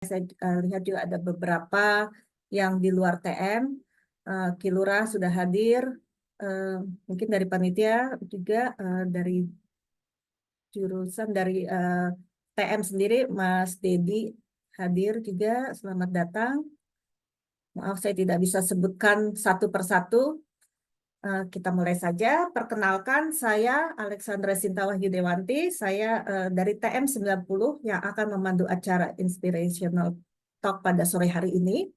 saya lihat juga ada beberapa yang di luar TM. Kilura sudah hadir, mungkin dari panitia juga, dari jurusan dari TM sendiri, Mas Dedi hadir juga. Selamat datang. Maaf, saya tidak bisa sebutkan satu persatu. Kita mulai saja. Perkenalkan, saya Alexandra Sinta Wahyu Dewanti. Saya dari TM 90 yang akan memandu acara Inspirational Talk pada sore hari ini.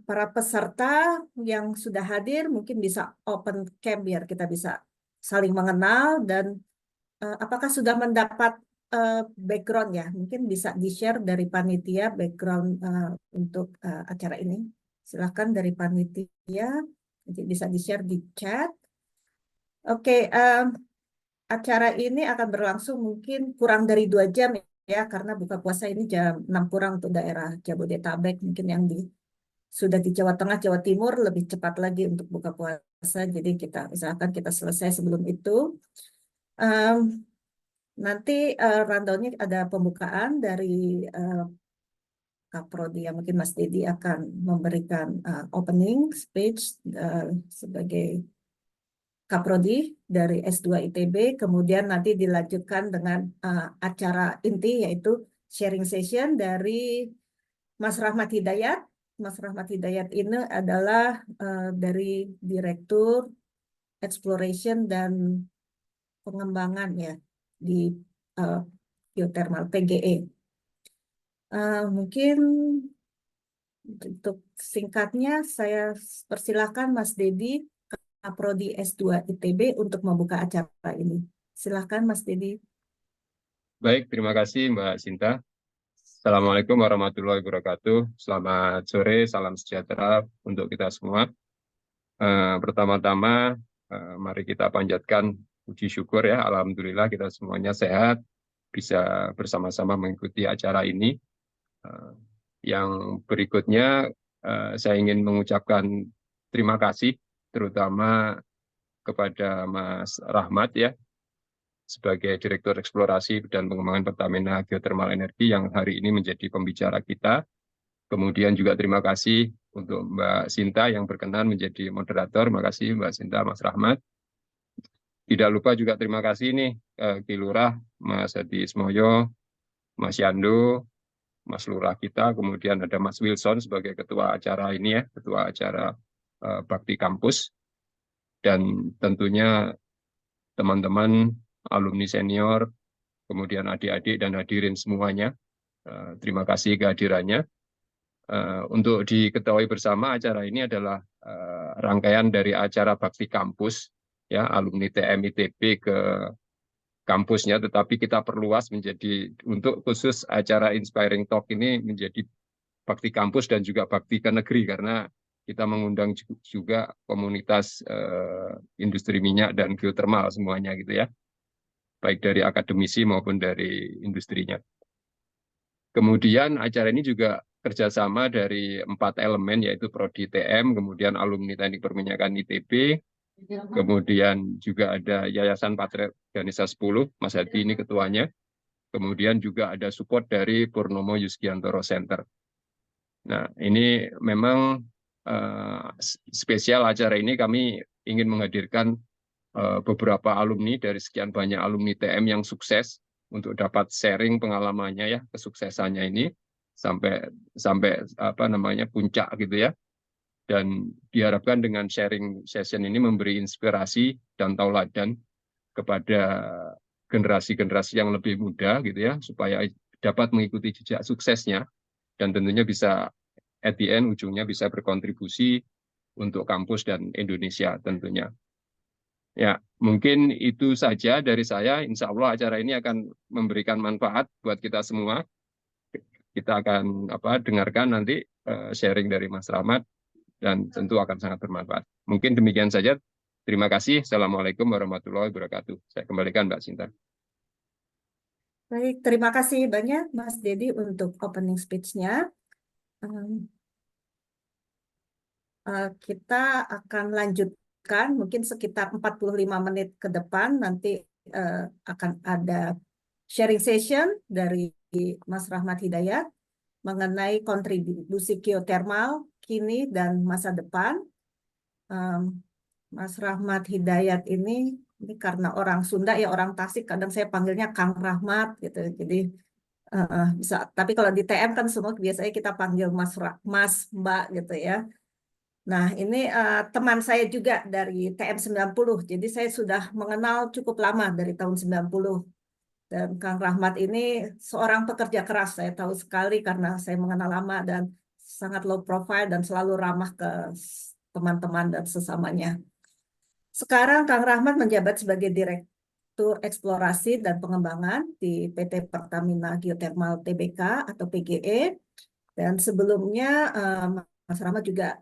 Para peserta yang sudah hadir mungkin bisa open cam biar kita bisa saling mengenal, dan apakah sudah mendapat background ya? Mungkin bisa di-share dari panitia background untuk acara ini. Silakan dari panitia, nanti bisa di-share di chat. Oke, acara ini akan berlangsung mungkin kurang dari 2 jam ya, karena buka puasa ini jam 6 kurang untuk daerah Jabodetabek. Mungkin yang sudah di Jawa Tengah, Jawa Timur lebih cepat lagi untuk buka puasa. Jadi kita usahakan kita selesai sebelum itu. Nanti rundown-nya ada pembukaan dari Kaprodi, yang mungkin Mas Dedi akan memberikan opening speech sebagai Kaprodi dari S2 ITB. Kemudian nanti dilanjutkan dengan acara inti, yaitu sharing session dari Mas Rahmat Hidayat. Mas Rahmat Hidayat ini adalah dari Direktur Exploration dan Pengembangan ya di geothermal PGE. Mungkin untuk singkatnya saya persilahkan Mas Dedi, Prodi S2 ITB, untuk membuka acara ini. Silakan Mas Dedi. Baik, terima kasih Mbak Sinta. Assalamualaikum warahmatullahi wabarakatuh. Selamat sore, salam sejahtera untuk kita semua. Pertama-tama, mari kita panjatkan puji syukur ya. Alhamdulillah kita semuanya sehat, bisa bersama-sama mengikuti acara ini. Yang berikutnya, saya ingin mengucapkan terima kasih, terutama kepada Mas Rahmat ya, sebagai Direktur Eksplorasi dan Pengembangan Pertamina Geothermal Energi yang hari ini menjadi pembicara kita. Kemudian juga terima kasih untuk Mbak Sinta yang berkenan menjadi moderator. Terima kasih Mbak Sinta, Mas Rahmat. Tidak lupa juga terima kasih nih Ki Lurah, Mas Hadi Ismoyo, Mas Yando, Mas Lurah kita, kemudian ada Mas Wilson sebagai ketua acara ini ya, ketua acara Bakti Kampus, dan tentunya teman-teman alumni senior, kemudian adik-adik dan hadirin semuanya. Terima kasih kehadirannya. Untuk diketahui bersama, acara ini adalah rangkaian dari acara Bakti Kampus, ya, alumni TM ITB ke kampusnya, tetapi kita perluas menjadi, untuk khusus acara Inspiring Talk ini menjadi Bakti Kampus dan juga Bakti ke Negeri, karena kita mengundang juga komunitas industri minyak dan geothermal semuanya gitu ya, baik dari akademisi maupun dari industrinya. Kemudian acara ini juga kerjasama dari 4 elemen, yaitu Prodi TM, kemudian alumni Teknik Perminyakan ITB, kemudian juga ada Yayasan Patriot Ganesha 10, Mas Hadi ini ketuanya, kemudian juga ada support dari Purnomo Yusgiantoro Center. Nah, ini memang spesial acara ini, kami ingin menghadirkan beberapa alumni dari sekian banyak alumni TM yang sukses untuk dapat sharing pengalamannya ya, kesuksesannya ini sampai apa namanya puncak gitu ya. Dan diharapkan dengan sharing session ini memberi inspirasi dan tauladan kepada generasi-generasi yang lebih muda gitu ya, supaya dapat mengikuti jejak suksesnya dan tentunya bisa at the end ujungnya bisa berkontribusi untuk kampus dan Indonesia tentunya. Ya, mungkin itu saja dari saya. Insya Allah acara ini akan memberikan manfaat buat kita semua. Kita akan dengarkan nanti sharing dari Mas Rahmat dan tentu akan sangat bermanfaat. Mungkin demikian saja. Terima kasih. Assalamualaikum warahmatullahi wabarakatuh. Saya kembalikan Mbak Sinta. Baik, terima kasih banyak Mas Dedi untuk opening speech-nya. Kita akan lanjutkan mungkin sekitar 45 menit ke depan, nanti akan ada sharing session dari Mas Rahmat Hidayat mengenai kontribusi geotermal kini dan masa depan. Em, Mas Rahmat Hidayat ini karena orang Sunda ya, orang Tasik, kadang saya panggilnya Kang Rahmat gitu. Jadi bisa. Tapi kalau di TM kan semua biasanya kita panggil Mas, Mbak gitu ya. Nah, ini teman saya juga dari TM 90. Jadi saya sudah mengenal cukup lama dari tahun 90. Dan Kang Rahmat ini seorang pekerja keras, saya tahu sekali karena saya mengenal lama dan sangat low profile dan selalu ramah ke teman-teman dan sesamanya. Sekarang Kang Rahmat menjabat sebagai Direktur Eksplorasi dan Pengembangan di PT Pertamina Geothermal Tbk atau PGE. Dan sebelumnya Mas Rahmat juga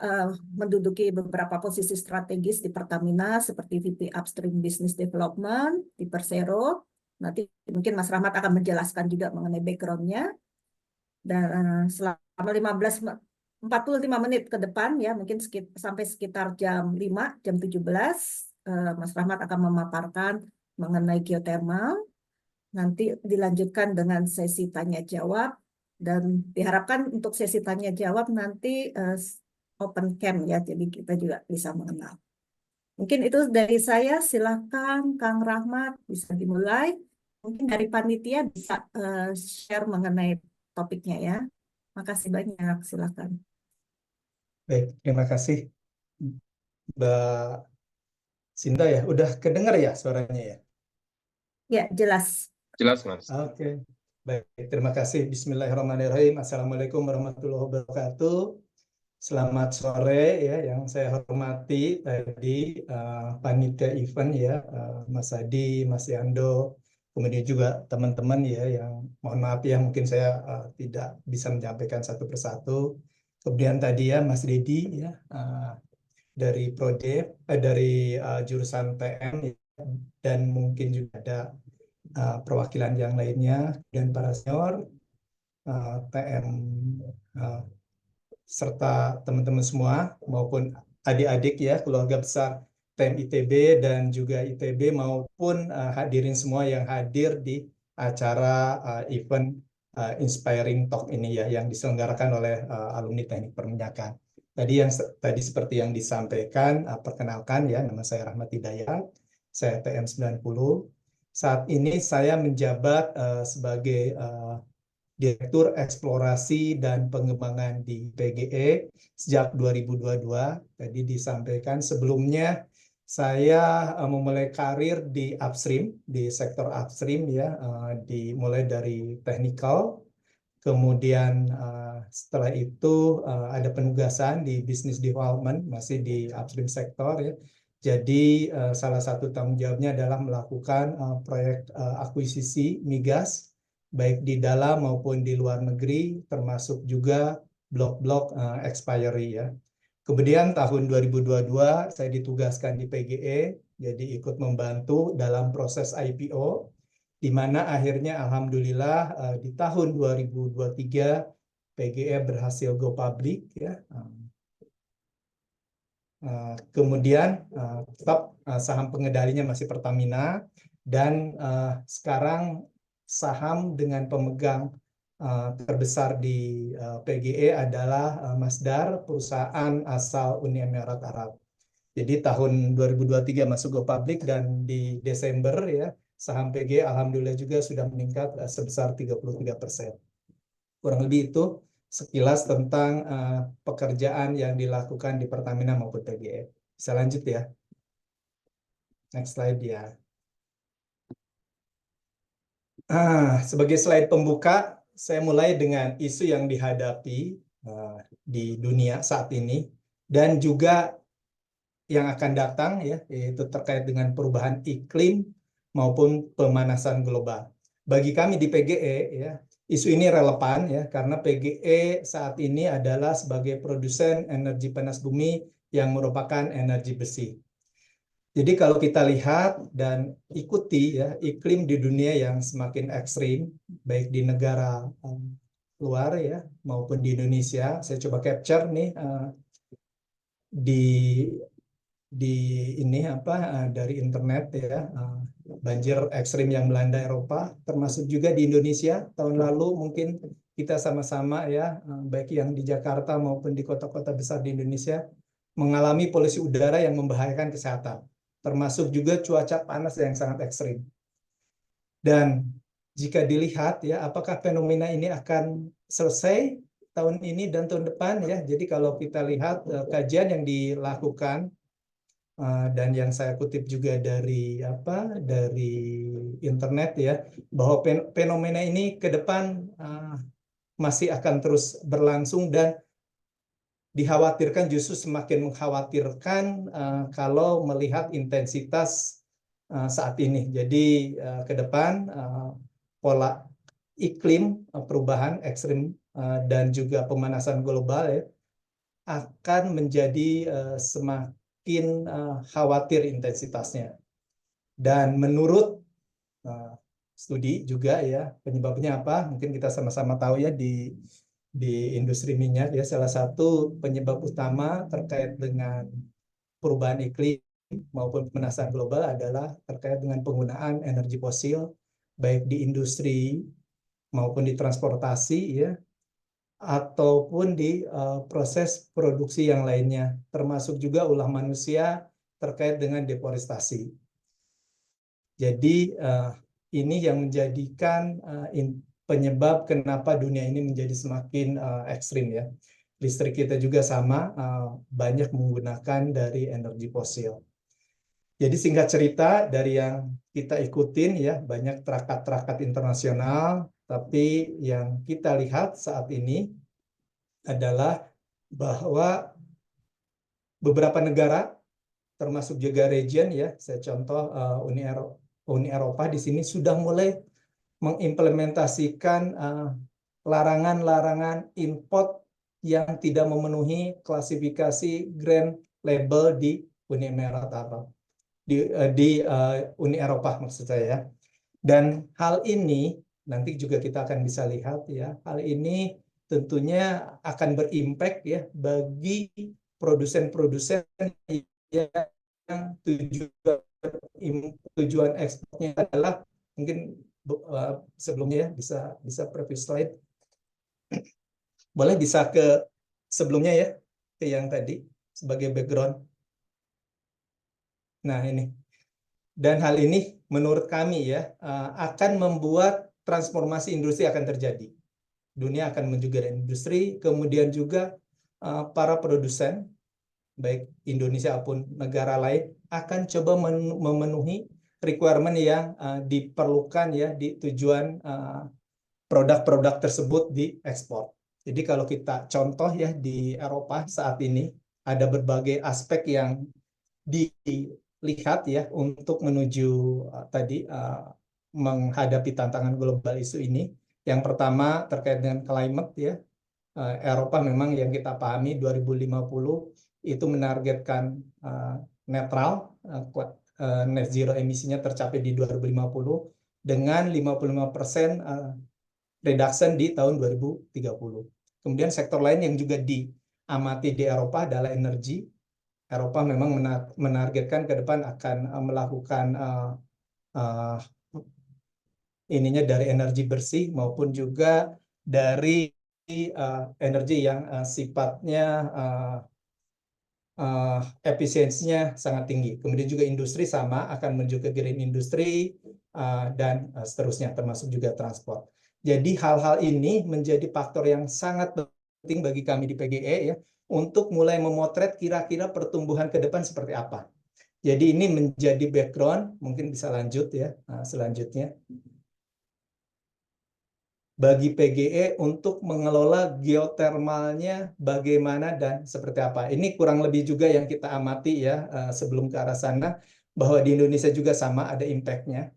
eh, menduduki beberapa posisi strategis di Pertamina seperti VP Upstream Business Development di Persero. Nanti mungkin Mas Rahmat akan menjelaskan juga mengenai background-nya. Dan selama 45 menit ke depan ya, mungkin sampai sekitar jam 5, jam 17, Mas Rahmat akan memaparkan mengenai geothermal. Nanti dilanjutkan dengan sesi tanya jawab dan diharapkan untuk sesi tanya jawab nanti open cam ya, jadi kita juga bisa mengenal. Mungkin itu dari saya, silakan Kang Rahmat bisa dimulai. Mungkin dari panitia bisa share mengenai topiknya ya. Makasih banyak, silakan. Baik, terima kasih Mbak Sinta ya. Udah kedengar ya suaranya ya? Ya, jelas. Jelas, Mas. Oke. Baik, terima kasih. Bismillahirrahmanirrahim. Assalamualaikum warahmatullahi wabarakatuh. Selamat sore ya, yang saya hormati tadi panitia event ya, Mas Adi, Mas Yando, kemudian juga teman-teman ya yang mohon maaf ya mungkin saya tidak bisa menyampaikan satu persatu. Kemudian tadi ya Mas Dedi ya dari dari jurusan TM ya, dan mungkin juga ada perwakilan yang lainnya dan para senior TM serta teman-teman semua maupun adik-adik ya keluarga besar TM ITB dan juga ITB maupun hadirin semua yang hadir di acara event Inspiring Talk ini ya yang diselenggarakan oleh alumni Teknik Perminyakan. Tadi seperti yang disampaikan, perkenalkan ya, nama saya Rahmat Hidayat, saya TM 90. Saat ini saya menjabat sebagai Direktur Eksplorasi dan Pengembangan di PGE sejak 2022. Tadi disampaikan sebelumnya saya memulai karir di upstream, di sektor upstream ya, dimulai dari technical. Kemudian setelah itu ada penugasan di business development, masih di upstream sektor ya. Jadi salah satu tanggung jawabnya adalah melakukan proyek akuisisi migas, baik di dalam maupun di luar negeri, termasuk juga blok-blok expiry ya. Kemudian tahun 2022 saya ditugaskan di PGE, jadi ikut membantu dalam proses IPO, di mana akhirnya alhamdulillah di tahun 2023 PGE berhasil go public ya. Kemudian tetap saham pengendalinya masih Pertamina dan sekarang saham dengan pemegang terbesar di PGE adalah Masdar, perusahaan asal Uni Emirat Arab. Jadi tahun 2023 masuk go public dan di Desember ya saham PGE alhamdulillah juga sudah meningkat sebesar 33%. Kurang lebih itu sekilas tentang pekerjaan yang dilakukan di Pertamina maupun PGE. Bisa lanjut ya. Next slide ya. Sebagai slide pembuka, saya mulai dengan isu yang dihadapi di dunia saat ini dan juga yang akan datang ya, yaitu terkait dengan perubahan iklim maupun pemanasan global. Bagi kami di PGE ya, isu ini relevan ya karena PGE saat ini adalah sebagai produsen energi panas bumi yang merupakan energi besi. Jadi kalau kita lihat dan ikuti ya iklim di dunia yang semakin ekstrim, baik di negara luar ya maupun di Indonesia, saya coba capture nih di ini dari internet ya, banjir ekstrim yang melanda Eropa, termasuk juga di Indonesia tahun lalu. Mungkin kita sama-sama ya, baik yang di Jakarta maupun di kota-kota besar di Indonesia, mengalami polusi udara yang membahayakan kesehatan, termasuk juga cuaca panas yang sangat ekstrim. Dan jika dilihat ya, apakah fenomena ini akan selesai tahun ini dan tahun depan ya. Jadi kalau kita lihat kajian yang dilakukan dan yang saya kutip juga dari internet ya, bahwa fenomena ini ke depan masih akan terus berlangsung dan dikhawatirkan, justru semakin mengkhawatirkan kalau melihat intensitas saat ini. Jadi ke depan pola iklim perubahan ekstrim dan juga pemanasan global ya, akan menjadi semakin khawatir intensitasnya. Dan menurut studi juga ya, penyebabnya apa? Mungkin kita sama-sama tahu ya, di industri minyak ya, salah satu penyebab utama terkait dengan perubahan iklim maupun pemanasan global adalah terkait dengan penggunaan energi fosil, baik di industri maupun di transportasi ya, ataupun di proses produksi yang lainnya, termasuk juga ulah manusia terkait dengan deforestasi. Jadi ini yang menjadikan penyebab kenapa dunia ini menjadi semakin ekstrim ya. Listrik kita juga sama, banyak menggunakan dari energi fosil. Jadi singkat cerita, dari yang kita ikutin ya, banyak terakat-terakat internasional, tapi yang kita lihat saat ini adalah bahwa beberapa negara, termasuk juga region ya, saya contoh Uni Eropa di sini sudah mulai mengimplementasikan larangan-larangan import yang tidak memenuhi klasifikasi green label di Uni Emirat Arab, di Uni Eropa maksud saya ya. Dan hal ini nanti juga kita akan bisa lihat ya, hal ini tentunya akan berimpact ya bagi produsen-produsen yang tujuan ekspornya adalah, mungkin sebelumnya ya, bisa previous slide, boleh bisa ke sebelumnya ya, ke yang tadi sebagai background. Nah ini, dan hal ini menurut kami ya akan membuat transformasi industri akan terjadi. Dunia akan menuju ke industri, kemudian juga para produsen baik Indonesia maupun negara lain akan coba memenuhi requirement yang diperlukan ya di tujuan produk-produk tersebut diekspor. Jadi kalau kita contoh ya, di Eropa saat ini ada berbagai aspek yang dilihat ya untuk menuju menghadapi tantangan global isu ini. Yang pertama terkait dengan climate ya. Eropa memang yang kita pahami 2050 itu menargetkan netral, net zero emisinya tercapai di 2050 dengan 55% reduction di tahun 2030. Kemudian sektor lain yang juga diamati di Eropa adalah energi. Eropa memang menargetkan ke depan akan melakukan ininya dari energi bersih maupun juga dari energi yang sifatnya efisiensinya sangat tinggi. Kemudian juga industri sama, akan menuju ke green industry dan seterusnya, termasuk juga transport. Jadi hal-hal ini menjadi faktor yang sangat penting bagi kami di PGE ya, untuk mulai memotret kira-kira pertumbuhan ke depan seperti apa. Jadi ini menjadi background, mungkin bisa lanjut ya selanjutnya. Bagi PGE untuk mengelola geotermalnya bagaimana dan seperti apa. Ini kurang lebih juga yang kita amati ya sebelum ke arah sana, bahwa di Indonesia juga sama ada impact-nya.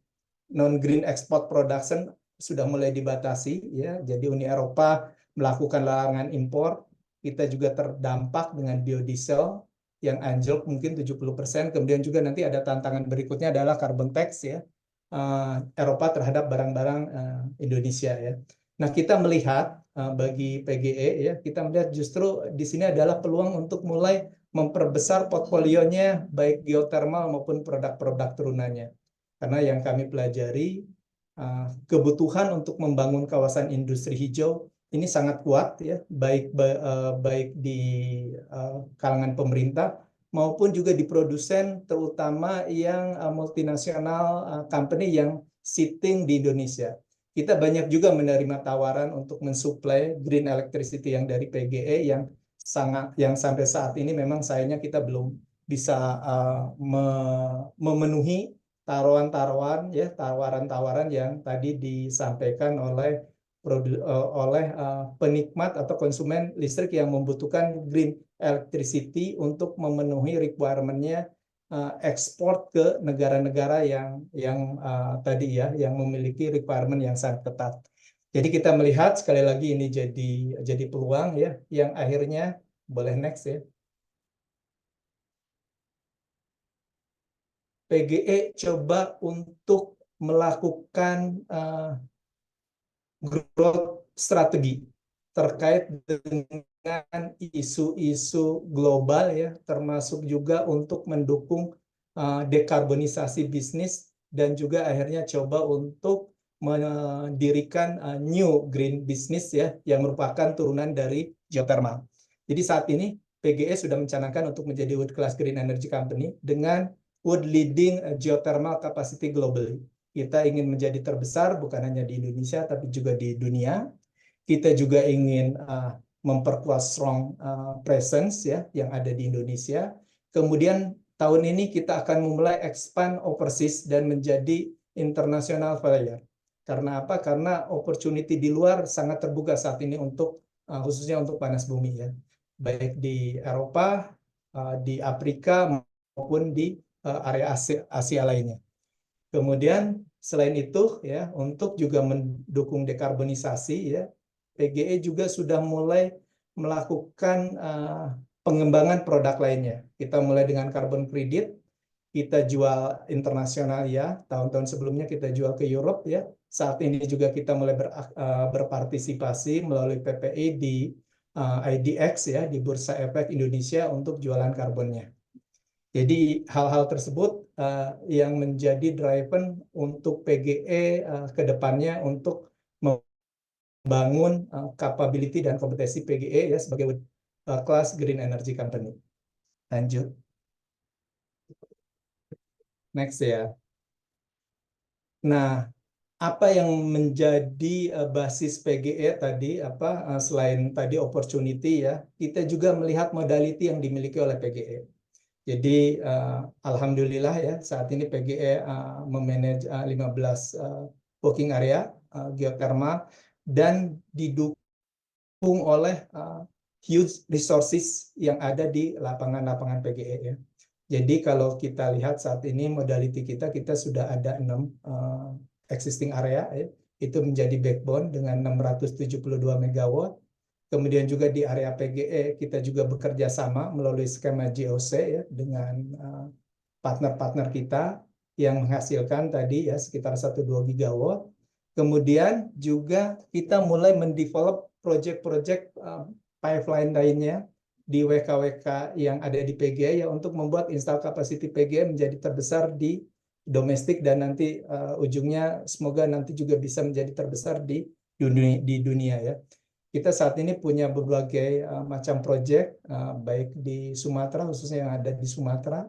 Non-green export production sudah mulai dibatasi ya. Jadi Uni Eropa melakukan larangan impor. Kita juga terdampak dengan biodiesel yang anjlok mungkin 70%. Kemudian juga nanti ada tantangan berikutnya adalah carbon tax ya. Eropa terhadap barang-barang Indonesia ya. Nah, kita melihat bagi PGE ya, kita melihat justru di sini adalah peluang untuk mulai memperbesar portfolionya baik geothermal maupun produk-produk turunannya. Karena yang kami pelajari kebutuhan untuk membangun kawasan industri hijau ini sangat kuat ya, baik di kalangan pemerintah maupun juga di produsen, terutama yang multinasional company yang sitting di Indonesia. Kita banyak juga menerima tawaran untuk mensuplai green electricity yang dari PGE yang sampai saat ini memang sayangnya kita belum bisa memenuhi tawaran-tawaran yang tadi disampaikan oleh penikmat atau konsumen listrik yang membutuhkan green electricity untuk memenuhi requirement-nya ekspor ke negara-negara yang tadi ya yang memiliki requirement yang sangat ketat. Jadi kita melihat sekali lagi ini jadi peluang ya yang akhirnya boleh next ya. PGE coba untuk melakukan growth strategi terkait dengan isu-isu global ya, termasuk juga untuk mendukung dekarbonisasi bisnis dan juga akhirnya coba untuk mendirikan new green business ya yang merupakan turunan dari geothermal. Jadi saat ini PGE sudah mencanangkan untuk menjadi world class green energy company dengan world leading geothermal capacity globally. Kita ingin menjadi terbesar bukan hanya di Indonesia tapi juga di dunia. Kita juga ingin memperkuat strong presence ya yang ada di Indonesia. Kemudian tahun ini kita akan memulai expand overseas dan menjadi international player. Karena apa? Karena opportunity di luar sangat terbuka saat ini untuk khususnya untuk panas bumi ya. Baik di Eropa, di Afrika maupun di area Asia lainnya. Kemudian selain itu ya untuk juga mendukung dekarbonisasi ya PGE juga sudah mulai melakukan pengembangan produk lainnya. Kita mulai dengan carbon credit, kita jual internasional ya, tahun-tahun sebelumnya kita jual ke Europe ya. Saat ini juga kita mulai berpartisipasi melalui PPI di IDX ya, di Bursa Efek Indonesia untuk jualan karbonnya. Jadi hal-hal tersebut yang menjadi driven untuk PGE ke depannya untuk membangun capability dan kompetensi PGE ya sebagai class green energy company. Lanjut. Next ya. Nah, apa yang menjadi basis PGE tadi selain tadi opportunity ya, kita juga melihat modality yang dimiliki oleh PGE. Jadi alhamdulillah ya saat ini PGE memanage 15 working area geothermal dan didukung oleh huge resources yang ada di lapangan-lapangan PGE ya. Jadi kalau kita lihat saat ini modality kita sudah ada 6 existing area ya. Itu menjadi backbone dengan 672 megawatt. Kemudian juga di area PGE kita juga bekerja sama melalui skema JOC ya dengan partner-partner kita yang menghasilkan tadi ya sekitar 1-2 gigawatt. Kemudian juga kita mulai mendevelop proyek-proyek pipeline lainnya di WKWK yang ada di PGE ya untuk membuat install capacity PGE menjadi terbesar di domestik dan nanti ujungnya semoga nanti juga bisa menjadi terbesar di dunia ya. Kita saat ini punya berbagai macam proyek, baik di Sumatera, khususnya yang ada di Sumatera,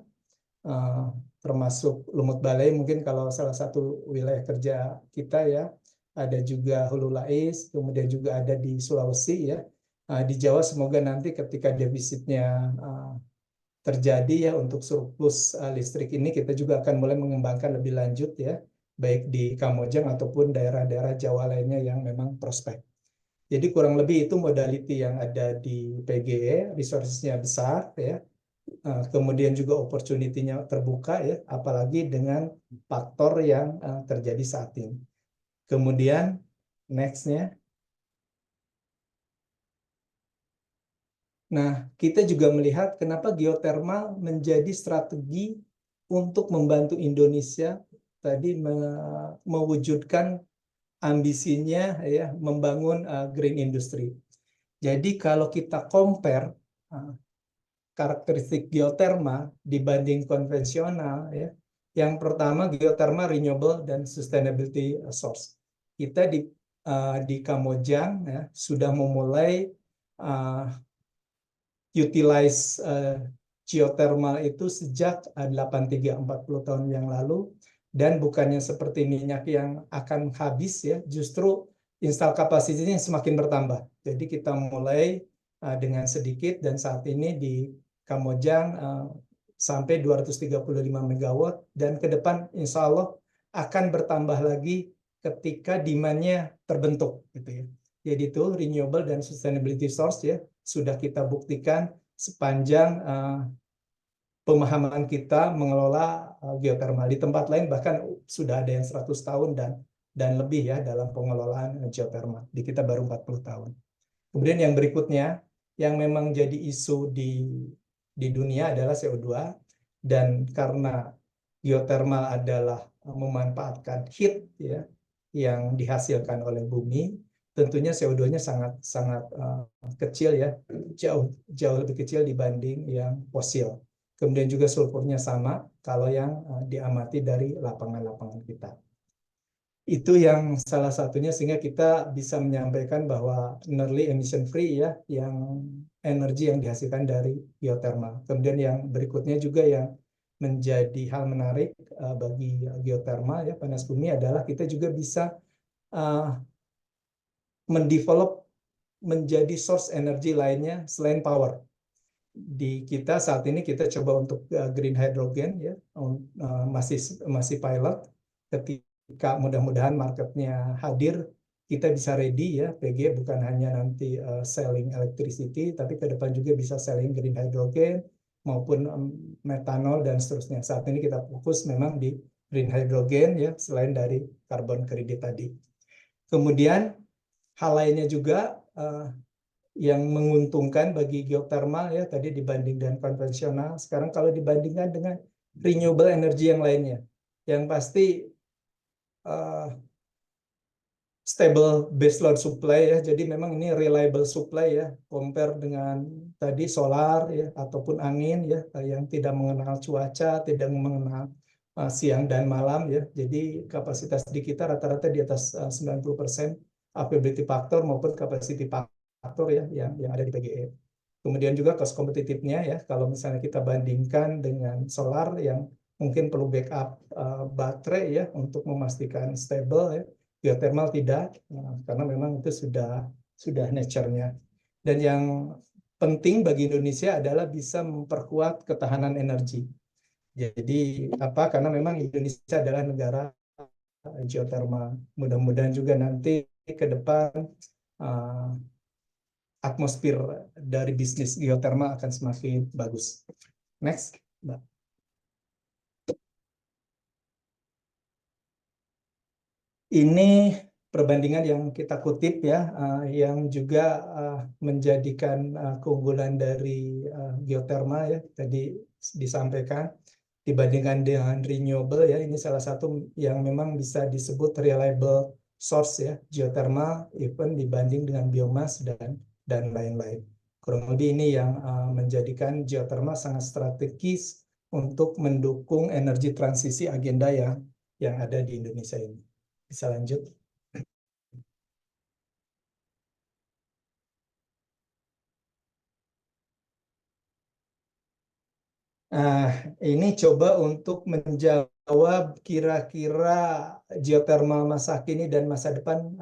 termasuk Lumut Balai, mungkin kalau salah satu wilayah kerja kita ya, ada juga Hulu Lais, kemudian juga ada di Sulawesi ya. Di Jawa semoga nanti ketika defisitnya terjadi ya untuk surplus listrik ini, kita juga akan mulai mengembangkan lebih lanjut ya, baik di Kamojang ataupun daerah-daerah Jawa lainnya yang memang prospek. Jadi kurang lebih itu modality yang ada di PGE, resources-nya besar ya, kemudian juga opportunity-nya terbuka ya, apalagi dengan faktor yang terjadi saat ini. Kemudian next-nya. Nah, kita juga melihat kenapa geothermal menjadi strategi untuk membantu Indonesia tadi mewujudkan ambisinya ya membangun green industry. Jadi kalau kita compare karakteristik geotermal dibanding konvensional ya, yang pertama geotermal renewable dan sustainability source. Kita di Kamojang ya, sudah memulai utilize geothermal itu sejak 83-40 tahun yang lalu, dan bukannya seperti minyak yang akan habis ya, justru install kapasitinya semakin bertambah. Jadi kita mulai dengan sedikit, dan saat ini di Kamojang sampai 235 megawatt, dan ke depan insya Allah akan bertambah lagi ketika demand-nya terbentuk gitu ya. Jadi itu renewable dan sustainability source ya, sudah kita buktikan sepanjang pemahaman kita mengelola geothermal. Di tempat lain bahkan sudah ada yang 100 tahun dan lebih ya dalam pengelolaan geothermal. Di kita baru 40 tahun. Kemudian yang berikutnya, yang memang jadi isu di dunia adalah CO2. Dan karena geothermal adalah memanfaatkan heat ya, yang dihasilkan oleh bumi, tentunya CO2-nya sangat kecil ya, jauh lebih kecil dibanding yang fosil. Kemudian juga sulfurnya sama kalau yang diamati dari lapangan-lapangan kita. Itu yang salah satunya, sehingga kita bisa menyampaikan bahwa nearly emission free ya, yang energi yang dihasilkan dari geothermal. Kemudian yang berikutnya juga yang menjadi hal menarik bagi geothermal ya, panas bumi, adalah kita juga bisa mendevelop menjadi source energi lainnya selain power. Di kita saat ini kita coba untuk green hydrogen ya, masih pilot. Ketika mudah-mudahan marketnya hadir, kita bisa ready ya, PG bukan hanya nanti selling electricity, tapi ke depan juga bisa selling green hydrogen maupun metanol dan seterusnya. Saat ini kita fokus memang di green hydrogen ya, selain dari carbon credit tadi. Kemudian hal lainnya juga yang menguntungkan bagi geothermal ya, tadi dibanding dengan konvensional. Sekarang kalau dibandingkan dengan renewable energy yang lainnya, yang pasti stable baseload supply ya, jadi memang ini reliable supply ya, compare dengan tadi solar ya, ataupun angin ya, yang tidak mengenal cuaca, tidak mengenal siang dan malam ya. Jadi kapasitas di kita rata-rata di atas 90% availability factor maupun capacity factor ya, yang ada di PGE. Kemudian juga cost kompetitifnya ya, kalau misalnya kita bandingkan dengan solar yang mungkin perlu backup baterai ya untuk memastikan stable ya, geothermal tidak, karena memang itu sudah nature-nya. Dan yang penting bagi Indonesia adalah bisa memperkuat ketahanan energi. Jadi apa? Karena memang Indonesia adalah negara geothermal. Mudah-mudahan juga nanti ke depan atmosfer dari bisnis geothermal akan semakin bagus. Next, Mbak. Ini perbandingan yang kita kutip ya, yang juga menjadikan keunggulan dari geothermal ya, tadi disampaikan dibandingkan dengan renewable ya. Ini salah satu yang memang bisa disebut reliable source ya, geothermal, even dibanding dengan biomas dan lain-lain. Kurang lebih ini yang menjadikan geothermal sangat strategis untuk mendukung energi transisi agenda yang ada di Indonesia ini. Bisa lanjut. Ini coba untuk menjawab kira-kira geothermal masa kini dan masa depan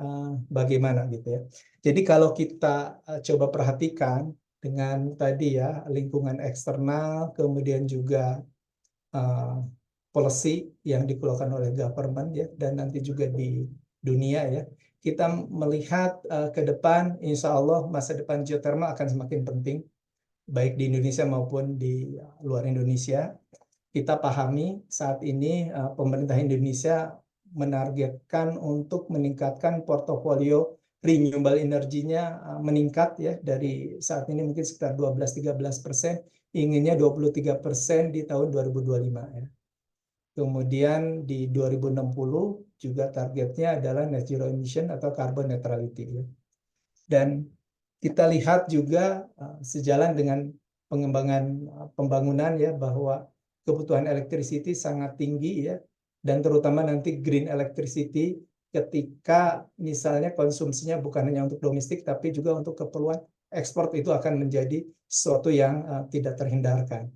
bagaimana gitu ya. Jadi kalau kita coba perhatikan dengan tadi ya, lingkungan eksternal, kemudian juga policy yang dikeluarkan oleh government ya, dan nanti juga di dunia ya, kita melihat ke depan insya Allah masa depan geothermal akan semakin penting, baik di Indonesia maupun di luar Indonesia. Kita pahami saat ini pemerintah Indonesia menargetkan untuk meningkatkan portofolio renewable energinya meningkat ya, dari saat ini mungkin sekitar 12-13%, inginnya 23% di tahun 2025 ya. Kemudian di 2060 juga targetnya adalah net zero emission atau carbon neutrality, ya. Dan kita lihat juga sejalan dengan pengembangan pembangunan, ya, bahwa kebutuhan electricity sangat tinggi, ya, dan terutama nanti green electricity ketika misalnya konsumsinya bukan hanya untuk domestik tapi juga untuk keperluan ekspor, itu akan menjadi sesuatu yang tidak terhindarkan.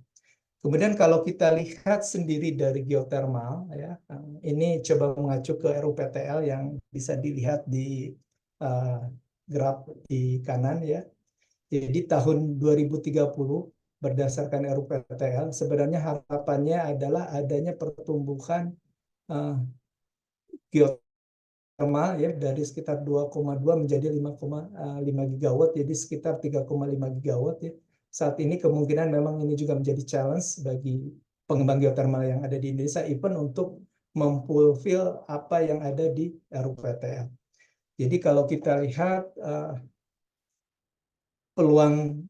Kemudian kalau kita lihat sendiri dari geothermal, ya, ini coba mengacu ke RUPTL yang bisa dilihat di graf di kanan, ya. Jadi tahun 2030 berdasarkan RUPTL sebenarnya harapannya adalah adanya pertumbuhan geothermal, ya, dari sekitar 2,2 menjadi 5,5 gigawatt, jadi sekitar 3,5 gigawatt, ya. Saat ini kemungkinan memang ini juga menjadi challenge bagi pengembang geothermal yang ada di Indonesia, even untuk memfulfill apa yang ada di RUPTL. Jadi kalau kita lihat peluang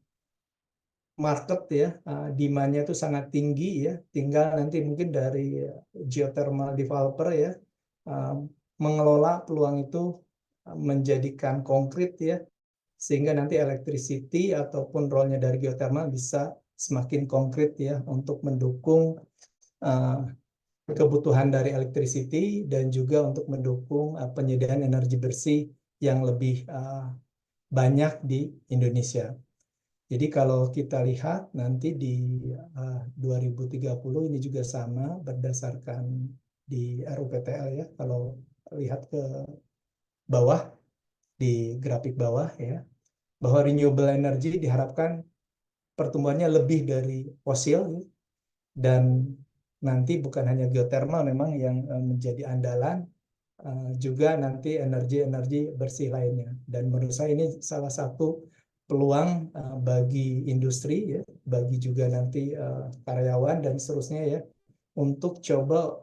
market, ya, demand-nya itu sangat tinggi, ya. Tinggal nanti mungkin dari geothermal developer, ya, mengelola peluang itu menjadikan konkret, ya, sehingga nanti electricity ataupun role-nya dari geothermal bisa semakin konkret, ya, untuk mendukung kebutuhan dari electricity dan juga untuk mendukung penyediaan energi bersih yang lebih banyak di Indonesia. Jadi kalau kita lihat nanti di 2030 ini juga sama berdasarkan di RUPTL, ya. Kalau lihat ke bawah di grafik bawah, ya, bahwa renewable energy diharapkan pertumbuhannya lebih dari fosil, ya. Dan nanti bukan hanya geothermal memang yang menjadi andalan, juga nanti energi-energi bersih lainnya. Dan menurut saya ini salah satu peluang bagi industri, ya, bagi juga nanti karyawan dan seterusnya, ya, untuk coba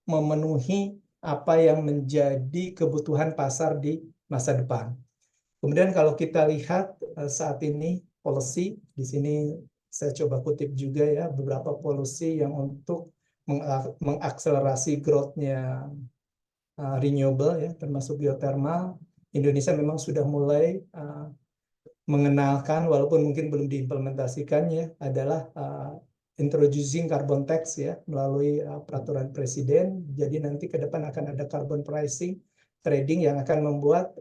memenuhi apa yang menjadi kebutuhan pasar di masa depan. Kemudian kalau kita lihat saat ini policy, di sini saya coba kutip juga, ya, beberapa policy yang untuk mengakselerasi growth-nya renewable, ya, termasuk geothermal. Indonesia memang sudah mulai mengenalkan, walaupun mungkin belum diimplementasikan, ya, adalah introducing carbon tax, ya, melalui peraturan presiden. Jadi nanti ke depan akan ada carbon pricing trading yang akan membuat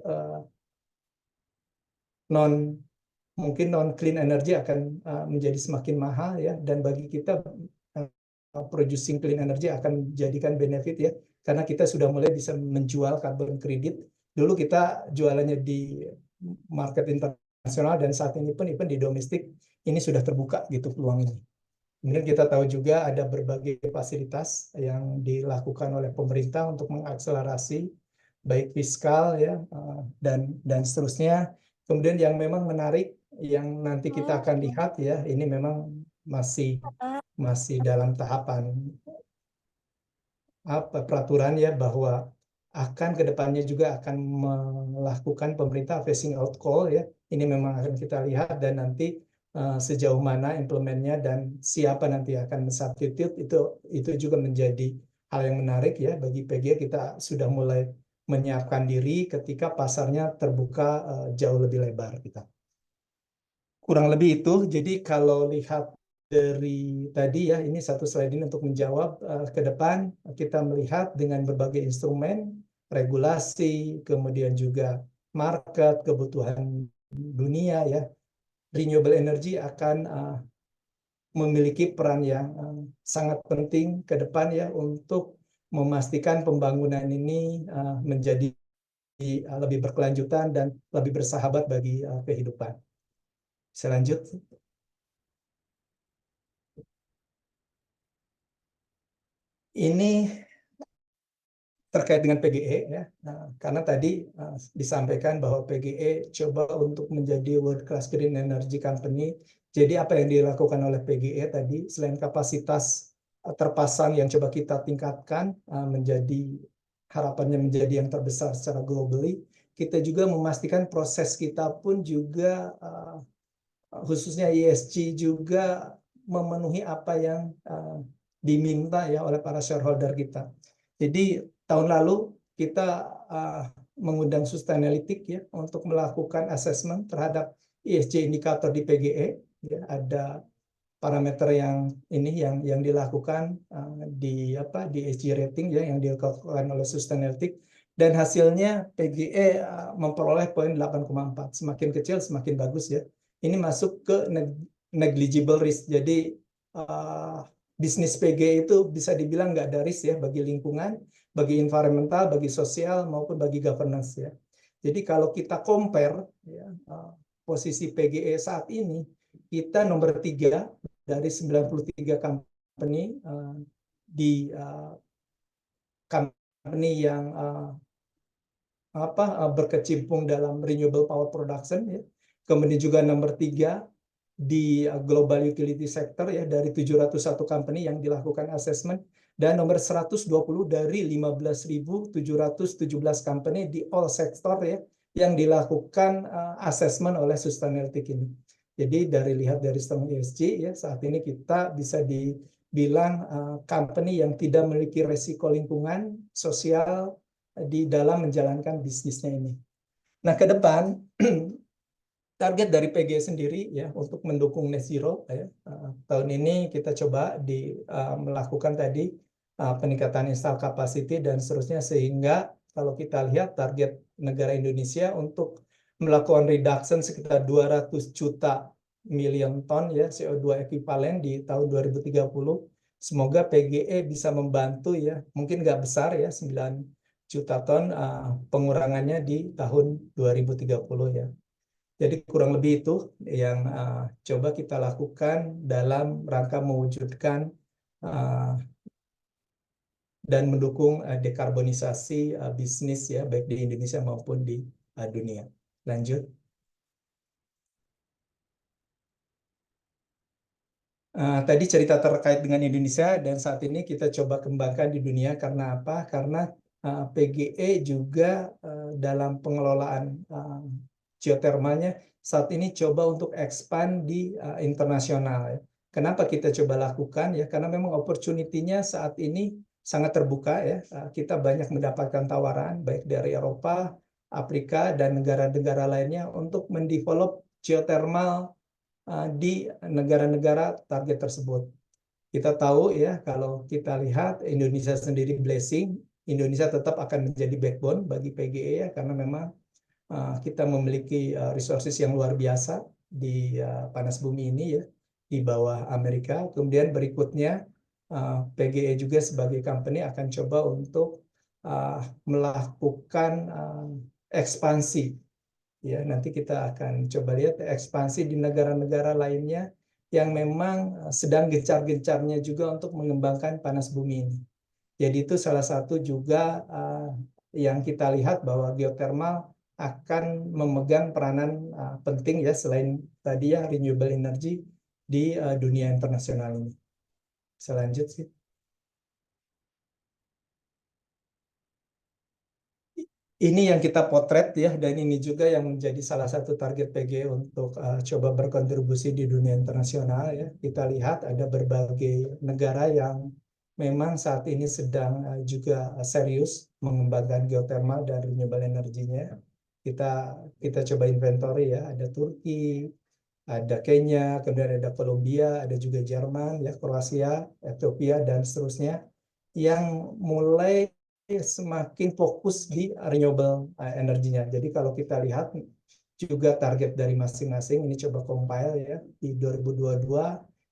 mungkin non clean energy akan menjadi semakin mahal, ya, dan bagi kita producing clean energy akan menjadikan benefit, ya, karena kita sudah mulai bisa menjual carbon credit. Dulu kita jualannya di market internasional dan saat ini pun even di domestik ini sudah terbuka gitu peluangnya. Kemudian kita tahu juga ada berbagai fasilitas yang dilakukan oleh pemerintah untuk mengakselerasi baik fiskal, ya, dan seterusnya. Kemudian yang memang menarik yang nanti kita akan lihat, ya, ini memang masih dalam tahapan peraturan, ya, bahwa akan kedepannya juga akan melakukan pemerintah phasing out coal, ya. Ini memang akan kita lihat dan nanti sejauh mana implementnya dan siapa nanti akan substitute, itu juga menjadi hal yang menarik, ya, bagi PGE. Kita sudah mulai menyiapkan diri ketika pasarnya terbuka jauh lebih lebar kita. Kurang lebih itu. Jadi kalau lihat dari tadi, ya, ini satu slide ini untuk menjawab ke depan kita melihat dengan berbagai instrumen, regulasi, kemudian juga market, kebutuhan dunia, ya, renewable energy akan memiliki peran yang sangat penting ke depan, ya, untuk memastikan pembangunan ini menjadi lebih berkelanjutan dan lebih bersahabat bagi kehidupan. Selanjut. Ini terkait dengan PGE, ya. Karena tadi disampaikan bahwa PGE coba untuk menjadi world class green energy company. Jadi apa yang dilakukan oleh PGE tadi, selain kapasitas terpasang yang coba kita tingkatkan menjadi harapannya menjadi yang terbesar secara globally, kita juga memastikan proses kita pun juga khususnya ESG juga memenuhi apa yang diminta, ya, oleh para shareholder kita. Jadi tahun lalu kita mengundang Sustainalytics ya untuk melakukan assessment terhadap ESG indikator di PGE. Ya, ada parameter yang dilakukan di ESG rating ya yang dilakukan oleh Sustainalytics, dan hasilnya PGE memperoleh poin 8,4. Semakin kecil semakin bagus ya. Ini masuk ke negligible risk. Jadi bisnis PGE itu bisa dibilang nggak ada risk ya bagi lingkungan, bagi environmental, bagi sosial maupun bagi governance ya. Jadi kalau kita compare ya, posisi PGE saat ini, kita nomor 3 dari 93 company di company yang berkecimpung dalam renewable power production ya. Kemudian juga nomor 3 di global utility sector ya dari 701 company yang dilakukan assessment, dan nomor 120 dari 15.717 company di all sector ya yang dilakukan assessment oleh Sustainalytics ini. Jadi lihat dari sistem ESG ya, saat ini kita bisa dibilang company yang tidak memiliki resiko lingkungan, sosial di dalam menjalankan bisnisnya ini. Nah, ke depan target dari PGE sendiri ya untuk mendukung net zero ya, tahun ini kita coba melakukan tadi peningkatan install capacity dan seterusnya, sehingga kalau kita lihat target negara Indonesia untuk melakukan reduction sekitar 200 juta million ton ya CO2 ekivalen di tahun 2030. Semoga PGE bisa membantu ya, mungkin nggak besar ya, 9 juta ton pengurangannya di tahun 2030 ya. Jadi kurang lebih itu yang coba kita lakukan dalam rangka mewujudkan dan mendukung dekarbonisasi bisnis ya, baik di Indonesia maupun di dunia. Lanjut. Tadi cerita terkait dengan Indonesia, dan saat ini kita coba kembangkan di dunia. Karena apa? Karena PGE juga dalam pengelolaan geotermalnya saat ini coba untuk expand di internasional. Kenapa kita coba lakukan ya? Karena memang opportunity-nya saat ini sangat terbuka ya. Kita banyak mendapatkan tawaran baik dari Eropa, Afrika, dan negara-negara lainnya untuk mendevelop geothermal di negara-negara target tersebut. Kita tahu ya, kalau kita lihat Indonesia sendiri blessing, Indonesia tetap akan menjadi backbone bagi PGE ya, karena memang kita memiliki resources yang luar biasa di panas bumi ini ya, di bawah Amerika. Kemudian berikutnya PGE juga sebagai company akan coba untuk melakukan ekspansi. Ya, nanti kita akan coba lihat ekspansi di negara-negara lainnya yang memang sedang gencar-gencarnya juga untuk mengembangkan panas bumi ini. Jadi itu salah satu juga yang kita lihat bahwa geothermal akan memegang peranan penting ya, selain tadi ya renewable energy di dunia internasional ini. Selanjutnya. Ini yang kita potret ya, dan ini juga yang menjadi salah satu target PGE untuk coba berkontribusi di dunia internasional ya. Kita lihat ada berbagai negara yang memang saat ini sedang juga serius mengembangkan geothermal dan renewable energinya. Kita coba inventory ya, ada Turki, ada Kenya, kemudian ada Kolombia, ada juga Jerman, ya, Kroasia, Ethiopia, dan seterusnya, yang mulai semakin fokus di renewable energinya. Jadi kalau kita lihat juga target dari masing-masing, ini coba compile ya, di 2022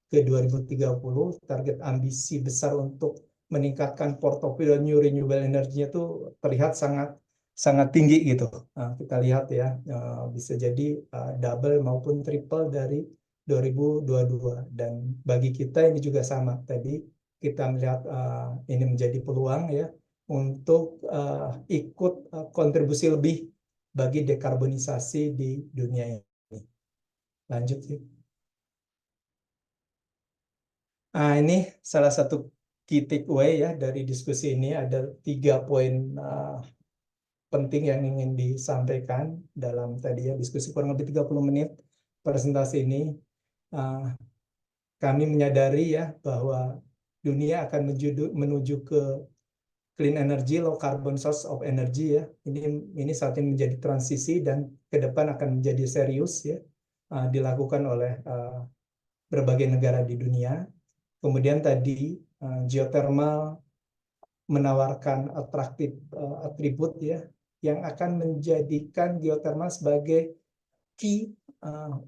ke 2030, target ambisi besar untuk meningkatkan portofolio new renewable energinya itu terlihat sangat tinggi gitu. Kita lihat ya, bisa jadi double maupun triple dari 2022. Dan bagi kita ini juga sama. Tadi kita melihat ini menjadi peluang ya untuk ikut kontribusi lebih bagi dekarbonisasi di dunia ini. Lanjut sih. Ini salah satu key takeaway ya dari diskusi ini. Ada 3 poin penting yang ingin disampaikan dalam tadi ya diskusi kurang lebih 30 menit presentasi ini. Kami menyadari ya bahwa dunia akan menuju ke clean energy, low carbon source of energy ya. Ini saat ini menjadi transisi dan ke depan akan menjadi serius ya, dilakukan oleh berbagai negara di dunia. Kemudian tadi geothermal menawarkan atraktif atribut ya yang akan menjadikan geothermal sebagai key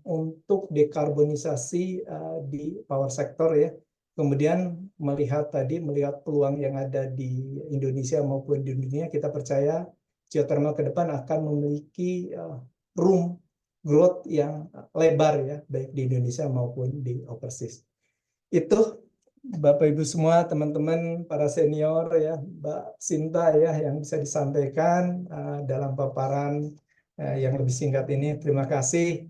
untuk dekarbonisasi di power sector ya. Kemudian melihat peluang yang ada di Indonesia maupun di dunia, kita percaya geothermal ke depan akan memiliki room growth yang lebar ya, baik di Indonesia maupun di overseas. Itu Bapak Ibu semua, teman-teman para senior ya, Mbak Sinta ya, yang bisa disampaikan dalam paparan yang lebih singkat ini. Terima kasih.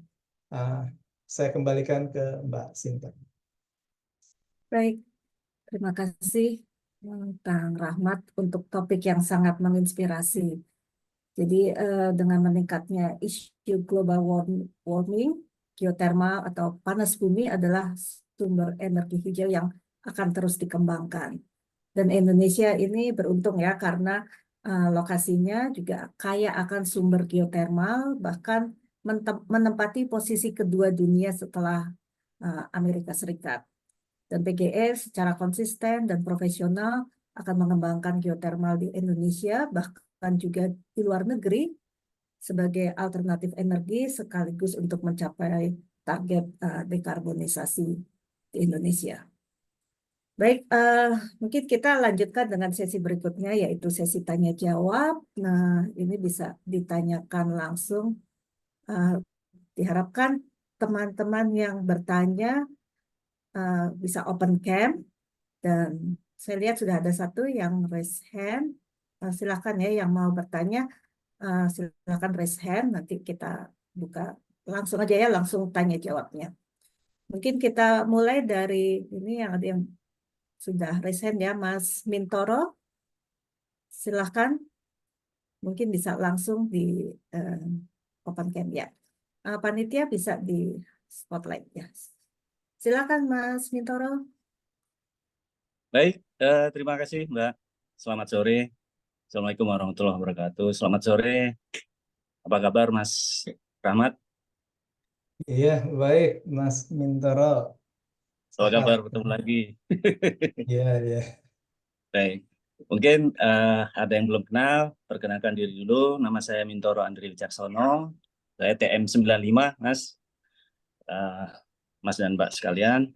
Saya kembalikan ke Mbak Sinta. Baik, terima kasih Kang Rahmat untuk topik yang sangat menginspirasi. Jadi dengan meningkatnya isu global warming, geotermal atau panas bumi adalah sumber energi hijau yang akan terus dikembangkan. Dan Indonesia ini beruntung ya karena lokasinya juga kaya akan sumber geotermal, bahkan menempati posisi kedua dunia setelah Amerika Serikat. Dan PGE secara konsisten dan profesional akan mengembangkan geotermal di Indonesia, bahkan juga di luar negeri sebagai alternatif energi sekaligus untuk mencapai target dekarbonisasi di Indonesia. Baik, mungkin kita lanjutkan dengan sesi berikutnya, yaitu sesi tanya jawab. Nah, ini bisa ditanyakan langsung. Diharapkan teman-teman yang bertanya bisa open cam, dan saya lihat sudah ada satu yang raise hand. Silakan ya yang mau bertanya, silakan raise hand, nanti kita buka langsung aja ya, langsung tanya jawabnya. Mungkin kita mulai dari ini yang ada yang sudah raise hand ya, Mas Mintoro. Silakan, mungkin bisa langsung di open cam ya. Panitia bisa di spotlight ya. Silakan Mas Mintoro. Baik, terima kasih Mbak. Selamat sore. Assalamualaikum warahmatullahi wabarakatuh. Selamat sore. Apa kabar Mas Rahmat? Iya, baik Mas Mintoro. Apa kabar? Bertemu lagi. Iya, iya. Baik. Mungkin ada yang belum kenal, perkenalkan diri dulu. Nama saya Mintoro Andri Wicaksono. Saya TM95, Mas. Mas dan Mbak sekalian.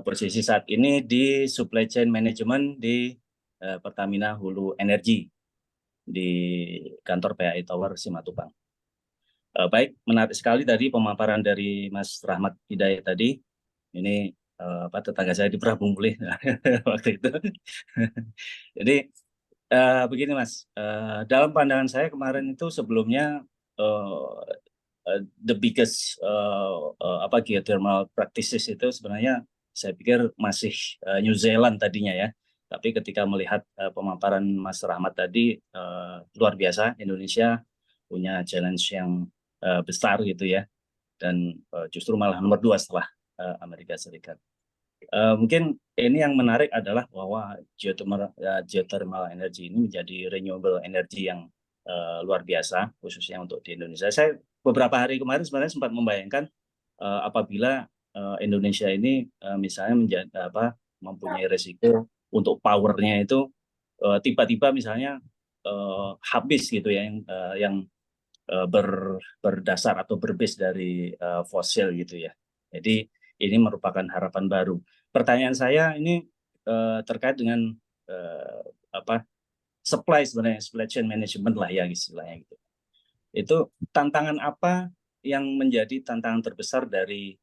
Posisi saat ini di Supply Chain Management di Pertamina Hulu Energi di kantor PAI Tower Simatupang. Baik, menarik sekali tadi pemaparan dari Mas Rahmat Hidayat tadi. Ini tetangga saya di Prabu Mulih waktu itu. Jadi begini Mas, dalam pandangan saya kemarin itu sebelumnya the biggest geothermal practices itu sebenarnya saya pikir masih New Zealand tadinya ya. Tapi ketika melihat pemaparan Mas Rahmat tadi, luar biasa Indonesia punya challenge yang besar gitu ya, dan justru malah nomor 2 setelah Amerika Serikat. Mungkin ini yang menarik adalah bahwa geothermal energy ini menjadi renewable energy yang luar biasa, khususnya untuk di Indonesia. Saya beberapa hari kemarin sebenarnya sempat membayangkan apabila Indonesia ini misalnya mempunyai resiko untuk powernya itu tiba-tiba misalnya habis gitu ya, yang berdasar atau berbase dari fosil gitu ya. Jadi ini merupakan harapan baru. Pertanyaan saya ini terkait dengan supply sebenarnya, supply chain management lah ya istilahnya gitu. Itu tantangan apa yang menjadi tantangan terbesar dari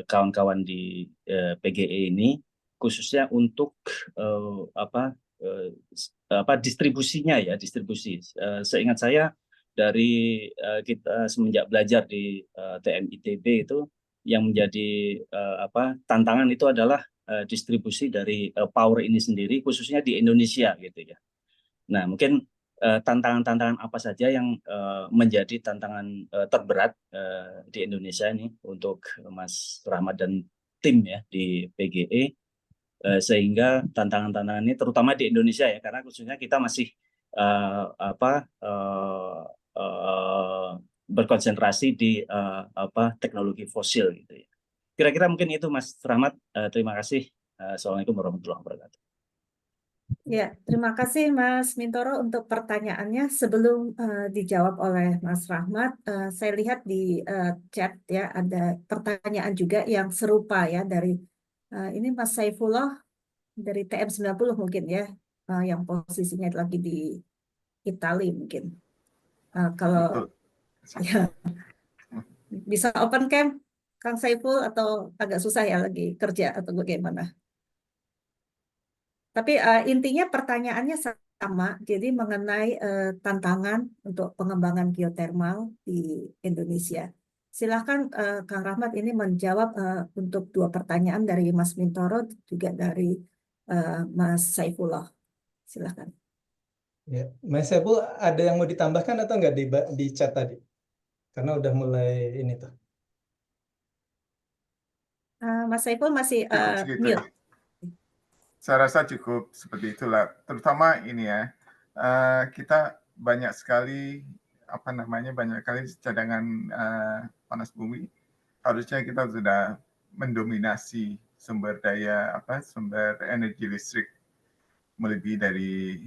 kawan-kawan di PGE ini, khususnya untuk distribusinya ya, distribusi. Seingat saya dari kita semenjak belajar di TMITB itu yang menjadi tantangan itu adalah distribusi dari power ini sendiri, khususnya di Indonesia gitu ya. Nah, mungkin tantangan-tantangan apa saja yang menjadi tantangan terberat di Indonesia ini untuk Mas Rahmat dan tim ya di PGE, sehingga tantangan-tantangan ini terutama di Indonesia ya, karena khususnya kita masih eh, apa eh, eh, berkonsentrasi di teknologi fosil gitu ya. Kira-kira mungkin itu Mas Rahmat. Terima kasih. Assalamualaikum warahmatullahi wabarakatuh. Ya, terima kasih Mas Mintoro untuk pertanyaannya. Sebelum dijawab oleh Mas Rahmat, saya lihat di chat ya ada pertanyaan juga yang serupa ya dari ini Mas Saifullah dari TM90 mungkin ya, yang posisinya lagi di Italia mungkin. Kalau Betul. ya bisa open cam Kang Saiful atau agak susah ya lagi kerja atau bagaimana? Tapi intinya pertanyaannya sama, jadi mengenai tantangan untuk pengembangan geotermal di Indonesia. Silakan Kang Rahmat ini menjawab untuk dua pertanyaan dari Mas Mintoro juga dari Mas Saifullah. Silakan. Ya, Mas Saiful, ada yang mau ditambahkan atau enggak di chat tadi? Karena udah mulai ini tuh. Mas Saiful masih Cukup segitu. mute. Saya rasa cukup seperti itulah. Terutama ini ya, kita banyak sekali banyak sekali cadangan panas bumi. Harusnya kita sudah mendominasi sumber energi listrik melebihi dari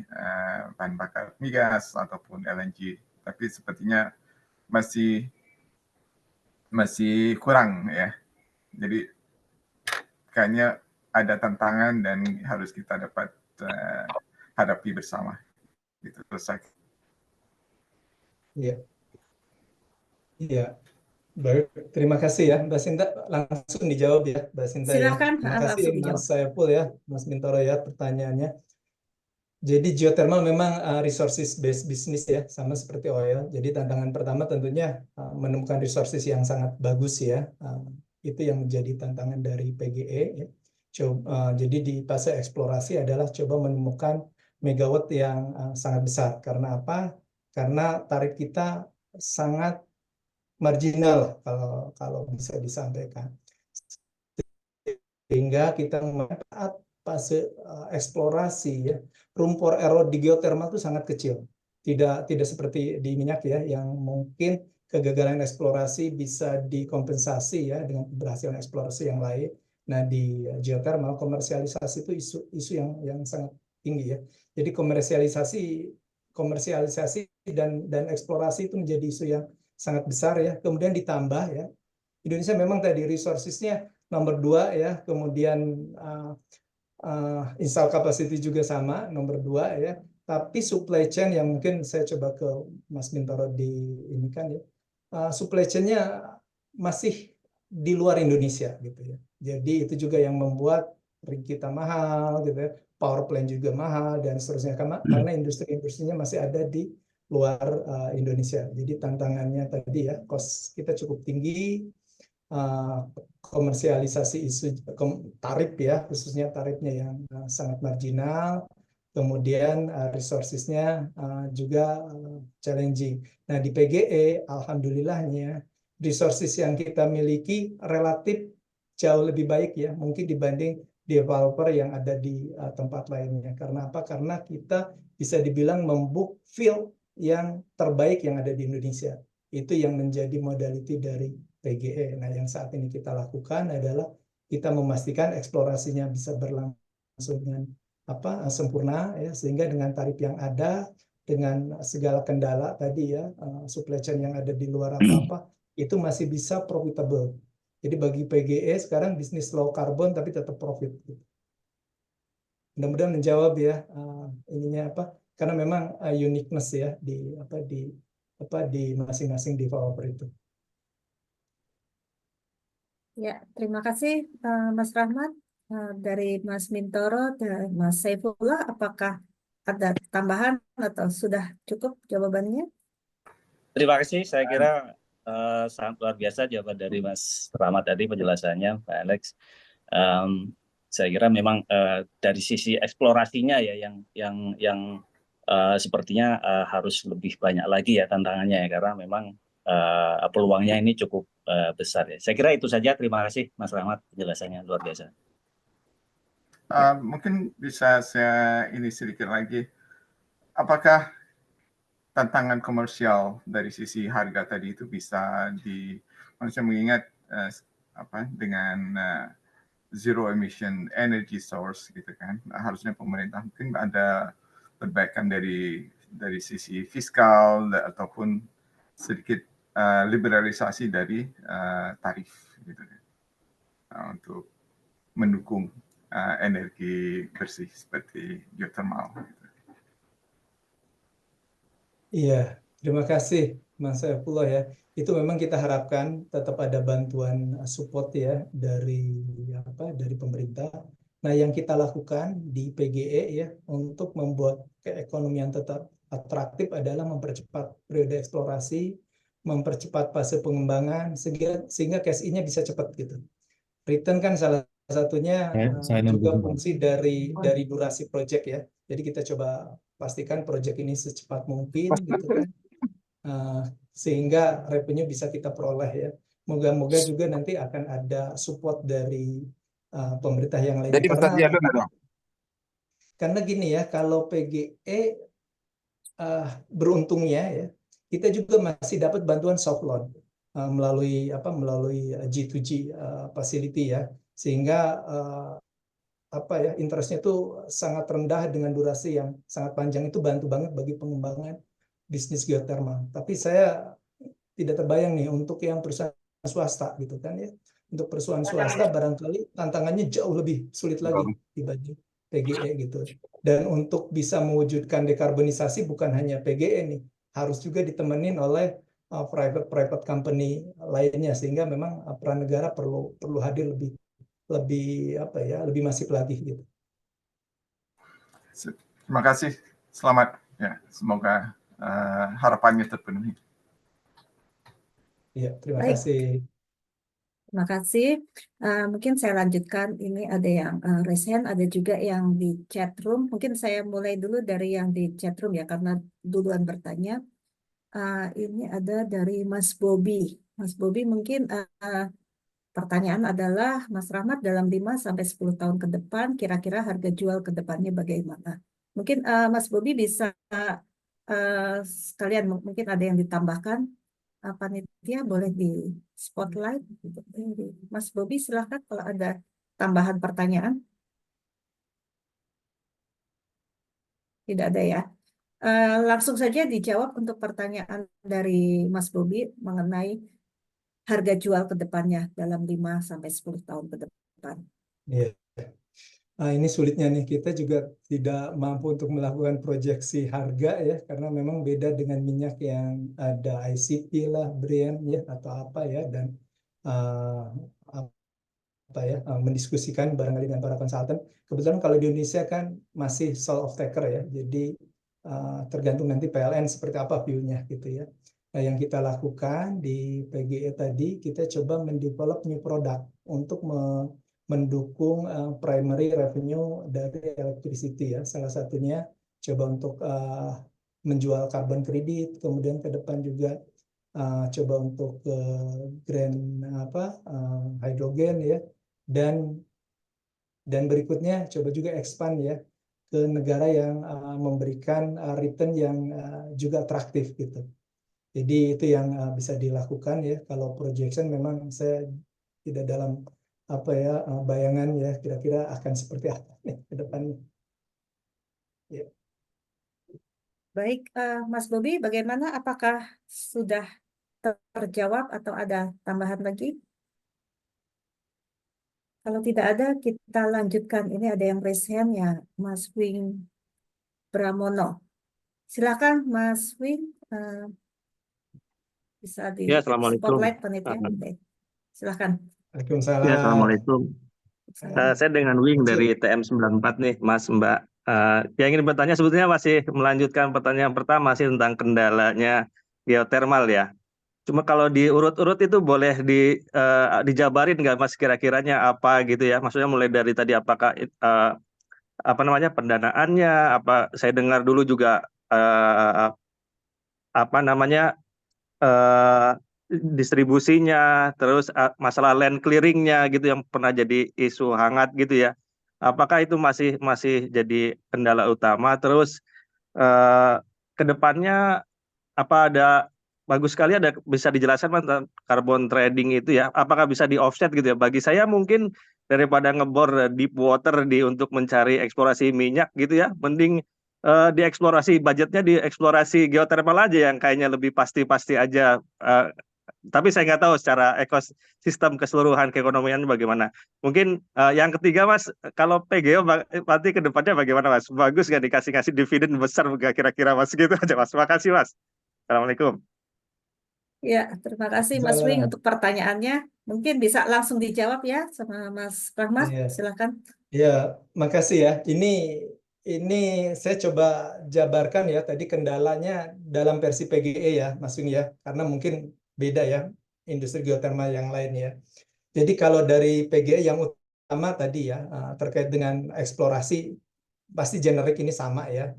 bahan bakar migas ataupun LNG. Tapi sepertinya masih kurang ya. Jadi kayaknya ada tantangan dan harus kita dapat hadapi bersama. Itu selesai. Iya. Iya. Baik, terima kasih ya Mbak Sinta. Langsung dijawab ya Mbak Sinta ya. Silakan Terima kasih langsung Mas dijawab. Saiful ya, Mas Mintoro ya pertanyaannya. Jadi geothermal memang resources based business ya, sama seperti oil. Jadi tantangan pertama tentunya menemukan resources yang sangat bagus ya. Itu yang menjadi tantangan dari PGE ya. Jadi di fase eksplorasi adalah coba menemukan megawatt yang sangat besar. Karena apa? Karena tarif kita sangat marginal kalau bisa disampaikan. Sehingga kita memanfaat fase eksplorasi ya, room for error di geothermal itu sangat kecil. Tidak seperti di minyak ya, yang mungkin kegagalan eksplorasi bisa dikompensasi ya dengan keberhasilan eksplorasi yang lain. Nah, di geothermal komersialisasi itu isu yang sangat tinggi ya. Jadi komersialisasi dan eksplorasi itu menjadi isu yang sangat besar ya. Kemudian ditambah ya, Indonesia memang tadi resources-nya nomor 2 ya, kemudian install capacity juga sama nomor 2 ya, tapi supply chain yang mungkin saya coba ke Mas Mintoro di ini kan ya, supply chain-nya masih di luar Indonesia gitu ya. Jadi itu juga yang membuat rig kita mahal gitu ya, power plant juga mahal dan seterusnya karena industri-industrinya masih ada di luar Indonesia. Jadi tantangannya tadi ya, cost kita cukup tinggi, komersialisasi isu tarif ya, khususnya tarifnya yang sangat marginal, kemudian resources-nya juga challenging. Nah, di PGE alhamdulillahnya resources yang kita miliki relatif jauh lebih baik ya, mungkin dibanding developer yang ada di tempat lainnya. Karena apa? Karena kita bisa dibilang membook field yang terbaik yang ada di Indonesia. Itu yang menjadi modality dari PGE. Nah, yang saat ini kita lakukan adalah kita memastikan eksplorasinya bisa berlangsung dengan sempurna ya, sehingga dengan tarif yang ada, dengan segala kendala tadi ya, supply chain yang ada di luar apa-apa, itu masih bisa profitable. Jadi bagi PGE sekarang bisnis low carbon tapi tetap profit. Mudah-mudahan menjawab ya ininya apa? Karena memang uniqueness ya di masing-masing developer itu. Ya, terima kasih Mas Rahmat. Dari Mas Mintoro dan Mas Saifullah, apakah ada tambahan atau sudah cukup jawabannya? Terima kasih. Saya kira sangat luar biasa jawaban dari Mas Rahmat tadi, penjelasannya, Pak Alex. Saya kira memang dari sisi eksplorasinya ya yang sepertinya harus lebih banyak lagi ya tantangannya ya, karena memang peluangnya ini cukup besar ya. Saya kira itu saja. Terima kasih Mas Rahmat, penjelasannya luar biasa. Mungkin bisa saya ini sedikit lagi. Apakah tantangan komersial dari sisi harga tadi itu bisa maksudnya mengingat dengan zero emission energy source gitu kan, harusnya pemerintah mungkin ada perbaikan dari sisi fiskal ataupun sedikit liberalisasi dari tarif gitu kan, untuk mendukung energi bersih seperti geothermal. Gitu. Iya, terima kasih Mas Saifullah ya. Itu memang kita harapkan tetap ada bantuan support ya dari pemerintah. Nah, yang kita lakukan di PGE ya untuk membuat keekonomian tetap atraktif adalah mempercepat periode eksplorasi, mempercepat fase pengembangan sehingga cash in-nya bisa cepat gitu. Return kan salah satunya juga fungsi dari durasi project ya. Jadi kita coba pastikan project ini secepat mungkin gitu kan. Sehingga revenue bisa kita peroleh ya. Moga-moga juga nanti akan ada support dari pemerintah yang lainnya. Jadi Karena gini ya, kalau PGE beruntungnya ya, kita juga masih dapat bantuan soft loan melalui G2G facility ya, sehingga interestnya itu sangat rendah dengan durasi yang sangat panjang. Itu bantu banget bagi pengembangan bisnis geothermal. Tapi saya tidak terbayang nih untuk yang perusahaan swasta gitu kan ya. Untuk perusahaan swasta barangkali tantangannya jauh lebih sulit lagi dibanding PGE gitu. Dan untuk bisa mewujudkan dekarbonisasi bukan hanya PGE nih, harus juga ditemenin oleh private company lainnya, sehingga memang peran negara perlu hadir lebih masif lagi gitu. Terima kasih, selamat ya, semoga harapannya terpenuhi. Ya, terima Baik. kasih. Terima kasih. Mungkin saya lanjutkan. Ini ada yang raise hand, ada juga yang di chat room. Mungkin saya mulai dulu dari yang di chat room ya, karena duluan bertanya. Ini ada dari Mas Bobi. Mas Bobi mungkin pertanyaan adalah, Mas Rahmat dalam 5-10 tahun ke depan, kira-kira harga jual ke depannya bagaimana? Mungkin Mas Bobi bisa sekalian mungkin ada yang ditambahkan. Panitia boleh di spotlight. Mas Bobi silahkan kalau ada tambahan pertanyaan. Tidak ada ya. Langsung saja dijawab untuk pertanyaan dari Mas Bobi mengenai harga jual ke depannya dalam 5-10 tahun ke depan. Ya. Ini sulitnya nih, kita juga tidak mampu untuk melakukan proyeksi harga ya, karena memang beda dengan minyak yang ada ICP lah, Brent ya, atau apa ya, dan mendiskusikan barangkali dengan para konsultan. Kebetulan kalau di Indonesia kan masih sole off taker ya, jadi tergantung nanti PLN seperti apa view-nya gitu ya. Nah, yang kita lakukan di PGE tadi, kita coba mendevelop new product untuk mendukung primary revenue dari electricity ya. Salah satunya coba untuk menjual carbon credit, kemudian ke depan juga coba untuk green hidrogen ya, dan berikutnya coba juga expand ya ke negara yang memberikan return yang juga atraktif gitu. Jadi itu yang bisa dilakukan ya. Kalau projection memang saya tidak dalam bayangan ya, kira-kira akan seperti apa ke depannya. Ya. Baik, Mas Bobi, bagaimana? Apakah sudah terjawab atau ada tambahan lagi? Kalau tidak ada, kita lanjutkan. Ini ada yang raise hand ya, Mas Wing Pramono. Silakan, Mas Wing. Bisa di Ya, assalamualaikum. spotlight panitia. Silakan. Waalaikumsalam. Ya, assalamualaikum. Saya dengan Wing dari TM94 nih, Mas Mbak. Yang ingin bertanya sebetulnya masih melanjutkan pertanyaan pertama sih tentang kendalanya geothermal ya. Cuma kalau diurut-urut itu boleh dijabarin nggak Mas kira-kiranya apa gitu ya? Maksudnya mulai dari tadi apakah pendanaannya, saya dengar dulu juga distribusinya, terus masalah land clearingnya gitu yang pernah jadi isu hangat gitu ya. Apakah itu masih jadi kendala utama? Terus ke depannya apa ada bagus sekali ada bisa dijelaskan Mas, tentang carbon trading itu ya? Apakah bisa di offset gitu ya? Bagi saya mungkin daripada ngebor deep water untuk mencari eksplorasi minyak gitu ya, mending dieksplorasi budgetnya dieksplorasi geothermal aja yang kayaknya lebih pasti-pasti aja. Tapi saya nggak tahu secara ekosistem keseluruhan keekonomian bagaimana. Mungkin yang ketiga Mas, kalau PGO nanti ke depannya bagaimana Mas? Bagus nggak dikasih dividen besar nggak kira-kira Mas? Gitu aja Mas. Makasih Mas. Assalamualaikum. Ya, terima kasih Mas Wing untuk pertanyaannya. Mungkin bisa langsung dijawab ya sama Mas Rahmat. Iya. Silakan. Ya, makasih ya. Ini saya coba jabarkan ya tadi kendalanya dalam versi PGE ya, Mas Wing ya, karena mungkin beda ya industri geothermal yang lain ya. Jadi kalau dari PGE yang utama tadi ya terkait dengan eksplorasi pasti generik ini sama ya.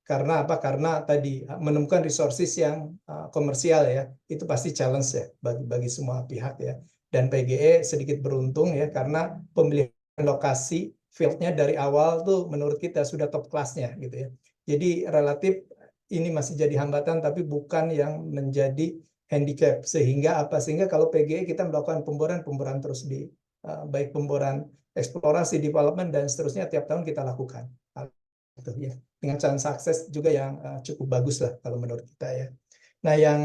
Karena apa? Karena tadi menemukan resources yang komersial ya, itu pasti challenge ya bagi semua pihak ya. Dan PGE sedikit beruntung ya karena pemilihan lokasi fieldnya dari awal tuh menurut kita sudah top kelasnya gitu ya. Jadi relatif ini masih jadi hambatan tapi bukan yang menjadi handicap sehingga kalau PGE kita melakukan pemboran terus di baik pemboran eksplorasi, development dan seterusnya tiap tahun kita lakukan. Gitu, ya. Dengan chance sukses juga yang cukup bagus lah kalau menurut kita ya. Nah yang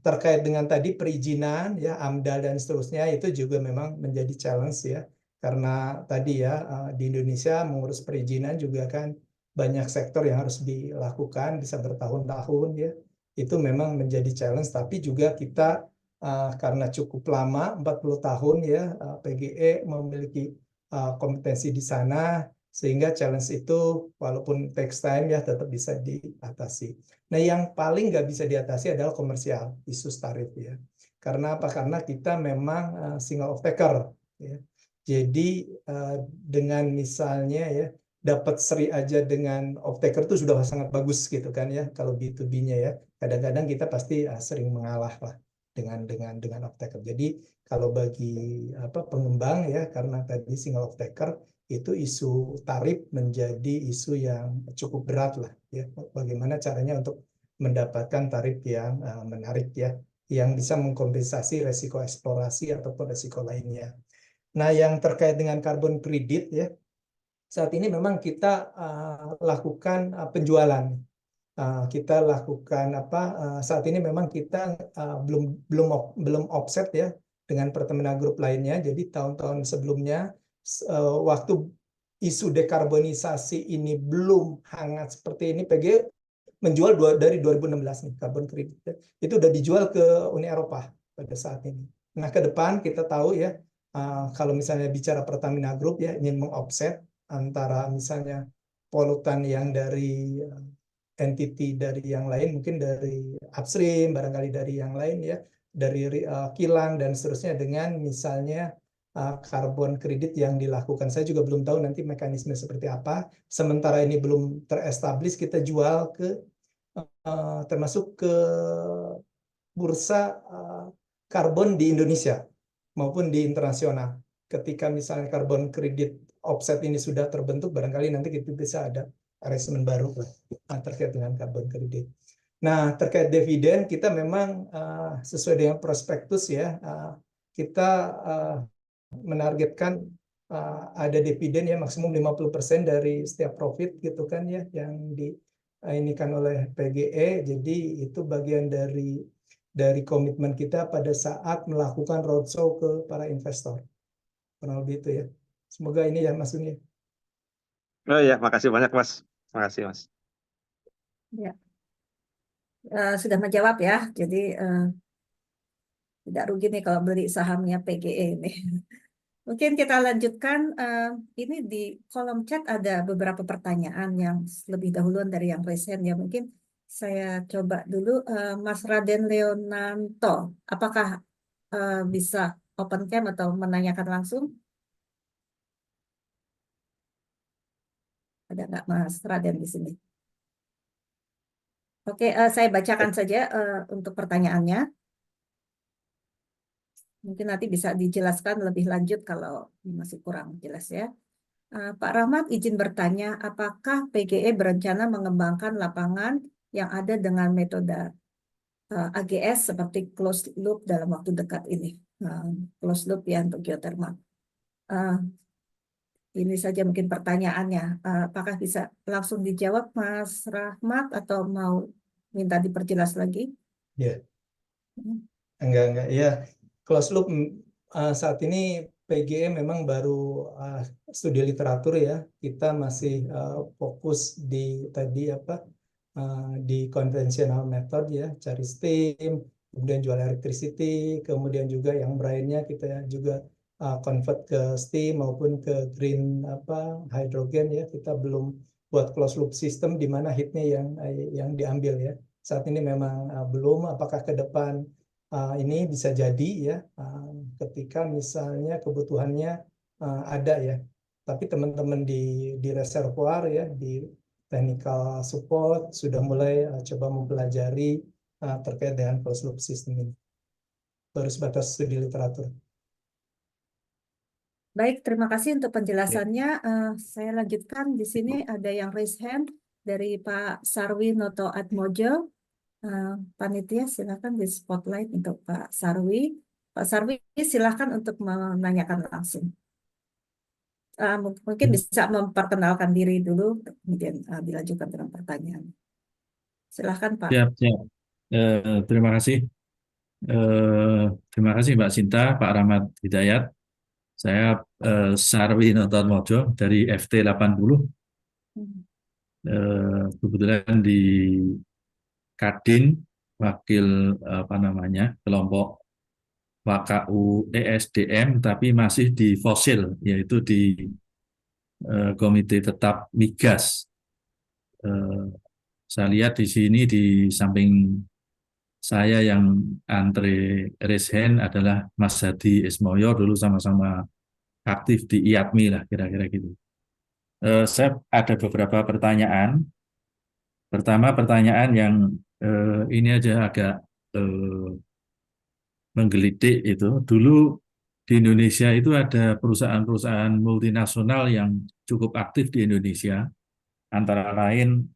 terkait dengan tadi perizinan ya AMDAL dan seterusnya itu juga memang menjadi challenge ya karena tadi ya di Indonesia mengurus perizinan juga kan banyak sektor yang harus dilakukan bisa bertahun-tahun ya itu memang menjadi challenge tapi juga kita karena cukup lama 40 tahun ya PGE memiliki kompetensi di sana sehingga challenge itu walaupun takes time ya tetap bisa diatasi. Nah yang paling nggak bisa diatasi adalah komersial, isu tarif ya. Karena apa? Karena kita memang single off-taker ya. Jadi dengan misalnya ya dapat seri aja dengan off-taker itu sudah sangat bagus gitu kan ya kalau B2B-nya ya. Kadang-kadang kita pasti sering mengalah lah dengan off-taker. Jadi kalau bagi pengembang ya karena tadi single off-taker itu isu tarif menjadi isu yang cukup berat lah ya bagaimana caranya untuk mendapatkan tarif yang menarik ya yang bisa mengkompensasi resiko eksplorasi ataupun resiko lainnya. Nah yang terkait dengan carbon credit ya saat ini memang kita lakukan penjualan kita lakukan saat ini memang kita belum offset ya dengan Pertamina Group lainnya jadi tahun-tahun sebelumnya waktu isu dekarbonisasi ini belum hangat seperti ini, PGE menjual dari 2016 nih carbon credit. Itu udah dijual ke Uni Eropa pada saat ini. Nah ke depan kita tahu ya kalau misalnya bicara Pertamina Group ya ingin mengoffset antara misalnya polutan yang dari entity dari yang lain mungkin dari upstream barangkali dari yang lain ya dari kilang dan seterusnya dengan misalnya karbon kredit yang dilakukan. Saya juga belum tahu nanti mekanisme seperti apa. Sementara ini belum terestablis, kita jual ke termasuk ke bursa karbon di Indonesia maupun di internasional. Ketika misalnya karbon kredit offset ini sudah terbentuk, barangkali nanti kita bisa ada arrangement baru terkait dengan karbon kredit. Nah, terkait dividen, kita memang sesuai dengan prospektus ya, kita menargetkan ada dividen ya maksimum 50% dari setiap profit gitu kan ya yang diinikan oleh PGE. Jadi itu bagian dari komitmen kita pada saat melakukan roadshow ke para investor. Kurang lebih itu ya. Semoga ini ya Mas Uni. Oh ya, makasih banyak Mas. Makasih Mas. Ya. Sudah menjawab ya. Jadi tidak rugi nih kalau beli sahamnya PGE ini. Mungkin kita lanjutkan. Ini di kolom chat ada beberapa pertanyaan yang lebih dahuluan dari yang resen ya. Mungkin saya coba dulu. Mas Raden Leonanto, apakah bisa open cam atau menanyakan langsung? Ada nggak Mas Raden di sini? Oke, saya bacakan saja untuk pertanyaannya. Mungkin nanti bisa dijelaskan lebih lanjut kalau masih kurang jelas ya. Pak Rahmat izin bertanya, apakah PGE berencana mengembangkan lapangan yang ada dengan metode AGS seperti closed loop dalam waktu dekat ini? Closed loop ya untuk geothermal. Ini saja mungkin pertanyaannya. Apakah bisa langsung dijawab Mas Rahmat atau mau minta diperjelas lagi? Ya, Hmm. enggak. Ya, closed loop saat ini PGE memang baru studi literatur ya. Kita masih fokus di tadi di konvensional method ya, cari steam, kemudian jual electricity, kemudian juga yang lainnya kita juga convert ke steam maupun ke green hydrogen ya. Kita belum buat closed loop system di mana heatnya yang diambil ya. Saat ini memang belum. Apakah ke depan ini bisa jadi ya ketika misalnya kebutuhannya ada ya. Tapi teman-teman di reservoir ya, di technical support sudah mulai coba mempelajari terkait dengan closed loop system ini. Baru sebatas studi literatur. Baik, terima kasih untuk penjelasannya. Saya lanjutkan. Di sini ada yang raise hand dari Pak Sarwi Noto Atmojo. Panitia, silakan di spotlight untuk Pak Sarwi. Pak Sarwi, silakan untuk menanyakan langsung. Mungkin bisa memperkenalkan diri dulu, kemudian dilanjutkan dengan pertanyaan. Silakan Pak. Siap. Terima kasih. Terima kasih Mbak Sinta, Pak Rahmat Hidayat. Saya Sarwi Noton Mojo dari FT 80. Kebetulan di Kadin, wakil kelompok WKU ESDM, tapi masih di fosil, yaitu di Komite Tetap Migas. Saya lihat di sini di samping saya yang antre raise hand adalah Mas Hadi Ismoyo, dulu sama-sama aktif di IATMI lah, kira-kira gitu. Saya ada beberapa pertanyaan. Pertama, pertanyaan yang ini aja agak menggelitik itu. Dulu di Indonesia itu ada perusahaan-perusahaan multinasional yang cukup aktif di Indonesia, antara lain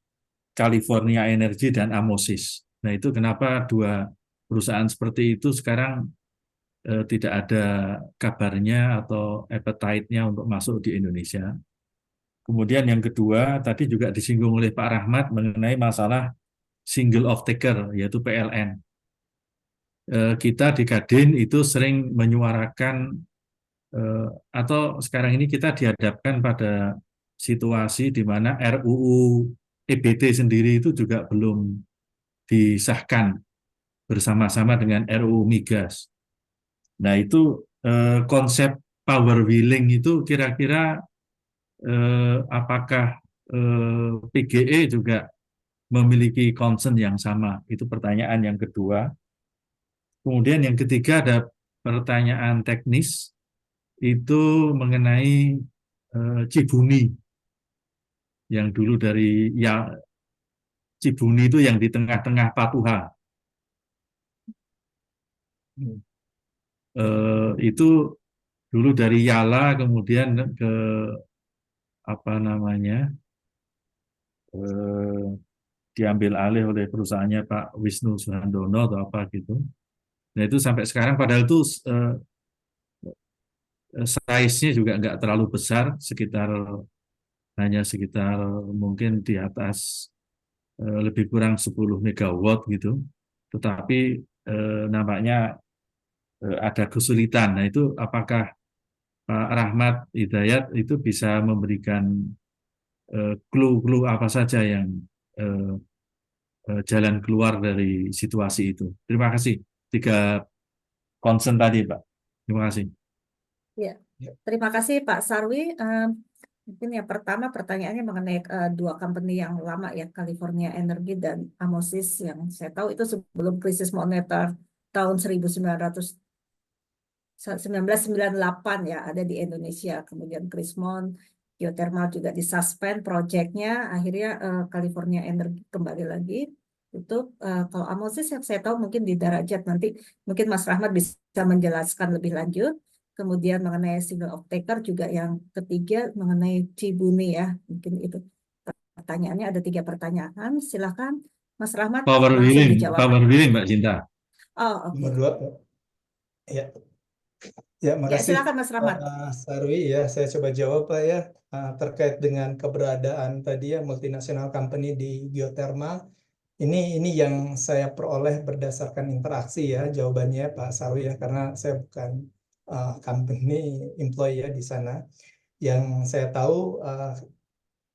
California Energy dan Amosis. Nah, itu kenapa dua perusahaan seperti itu sekarang tidak ada kabarnya atau appetite-nya untuk masuk di Indonesia. Kemudian yang kedua, tadi juga disinggung oleh Pak Rahmat mengenai masalah single off-taker, yaitu PLN. Kita di Kadin itu sering menyuarakan, atau sekarang ini kita dihadapkan pada situasi di mana RUU EBT sendiri itu juga belum disahkan bersama-sama dengan RUU Migas. Nah, itu konsep power wheeling itu kira-kira apakah PGE juga memiliki concern yang sama? Itu pertanyaan yang kedua. Kemudian yang ketiga ada pertanyaan teknis, itu mengenai Cibuni. Yang dulu dari Cibuni itu yang di tengah-tengah Patuha. Itu dulu dari Yala kemudian ke diambil alih oleh perusahaannya Pak Wisnu Suhandono atau apa gitu. Nah, itu sampai sekarang padahal itu size-nya juga nggak terlalu besar, hanya sekitar mungkin di atas lebih kurang 10 megawatt gitu. Tetapi nampaknya ada kesulitan. Nah, itu apakah Pak Rahmat Hidayat itu bisa memberikan clue-clue apa saja yang jalan keluar dari situasi itu? Terima kasih. 3 concern tadi, Pak. Terima kasih. Ya, terima kasih Pak Sarwi. Mungkin yang pertama pertanyaannya mengenai 2 company yang lama ya, California Energy dan Amosis, yang saya tahu itu sebelum krisis moneter tahun 1998 ya ada di Indonesia. Kemudian Krismon Geothermal juga disuspend proyeknya, akhirnya California Energy kembali lagi. Itu kalau Amosis yang saya tahu mungkin di Darajat, nanti mungkin Mas Rahmat bisa menjelaskan lebih lanjut. Kemudian mengenai single off-taker juga yang ketiga mengenai Cibuni ya. Mungkin itu pertanyaannya, ada 3 pertanyaan. Silakan Mas Rahmat Power langsung wheeling, dijawab. power wheeling Mbak Cinta. Oh, oke. Nomor 2, Pak. Ya, ya, Ya, makasih silakan Mas Rahmat. Pak Sarwi. Ya, saya coba jawab Pak ya, terkait dengan keberadaan tadi ya multinasional company di geothermal. Ini yang saya peroleh berdasarkan interaksi ya jawabannya Pak Sarwi ya, karena saya bukan company employee ya di sana. Yang saya tahu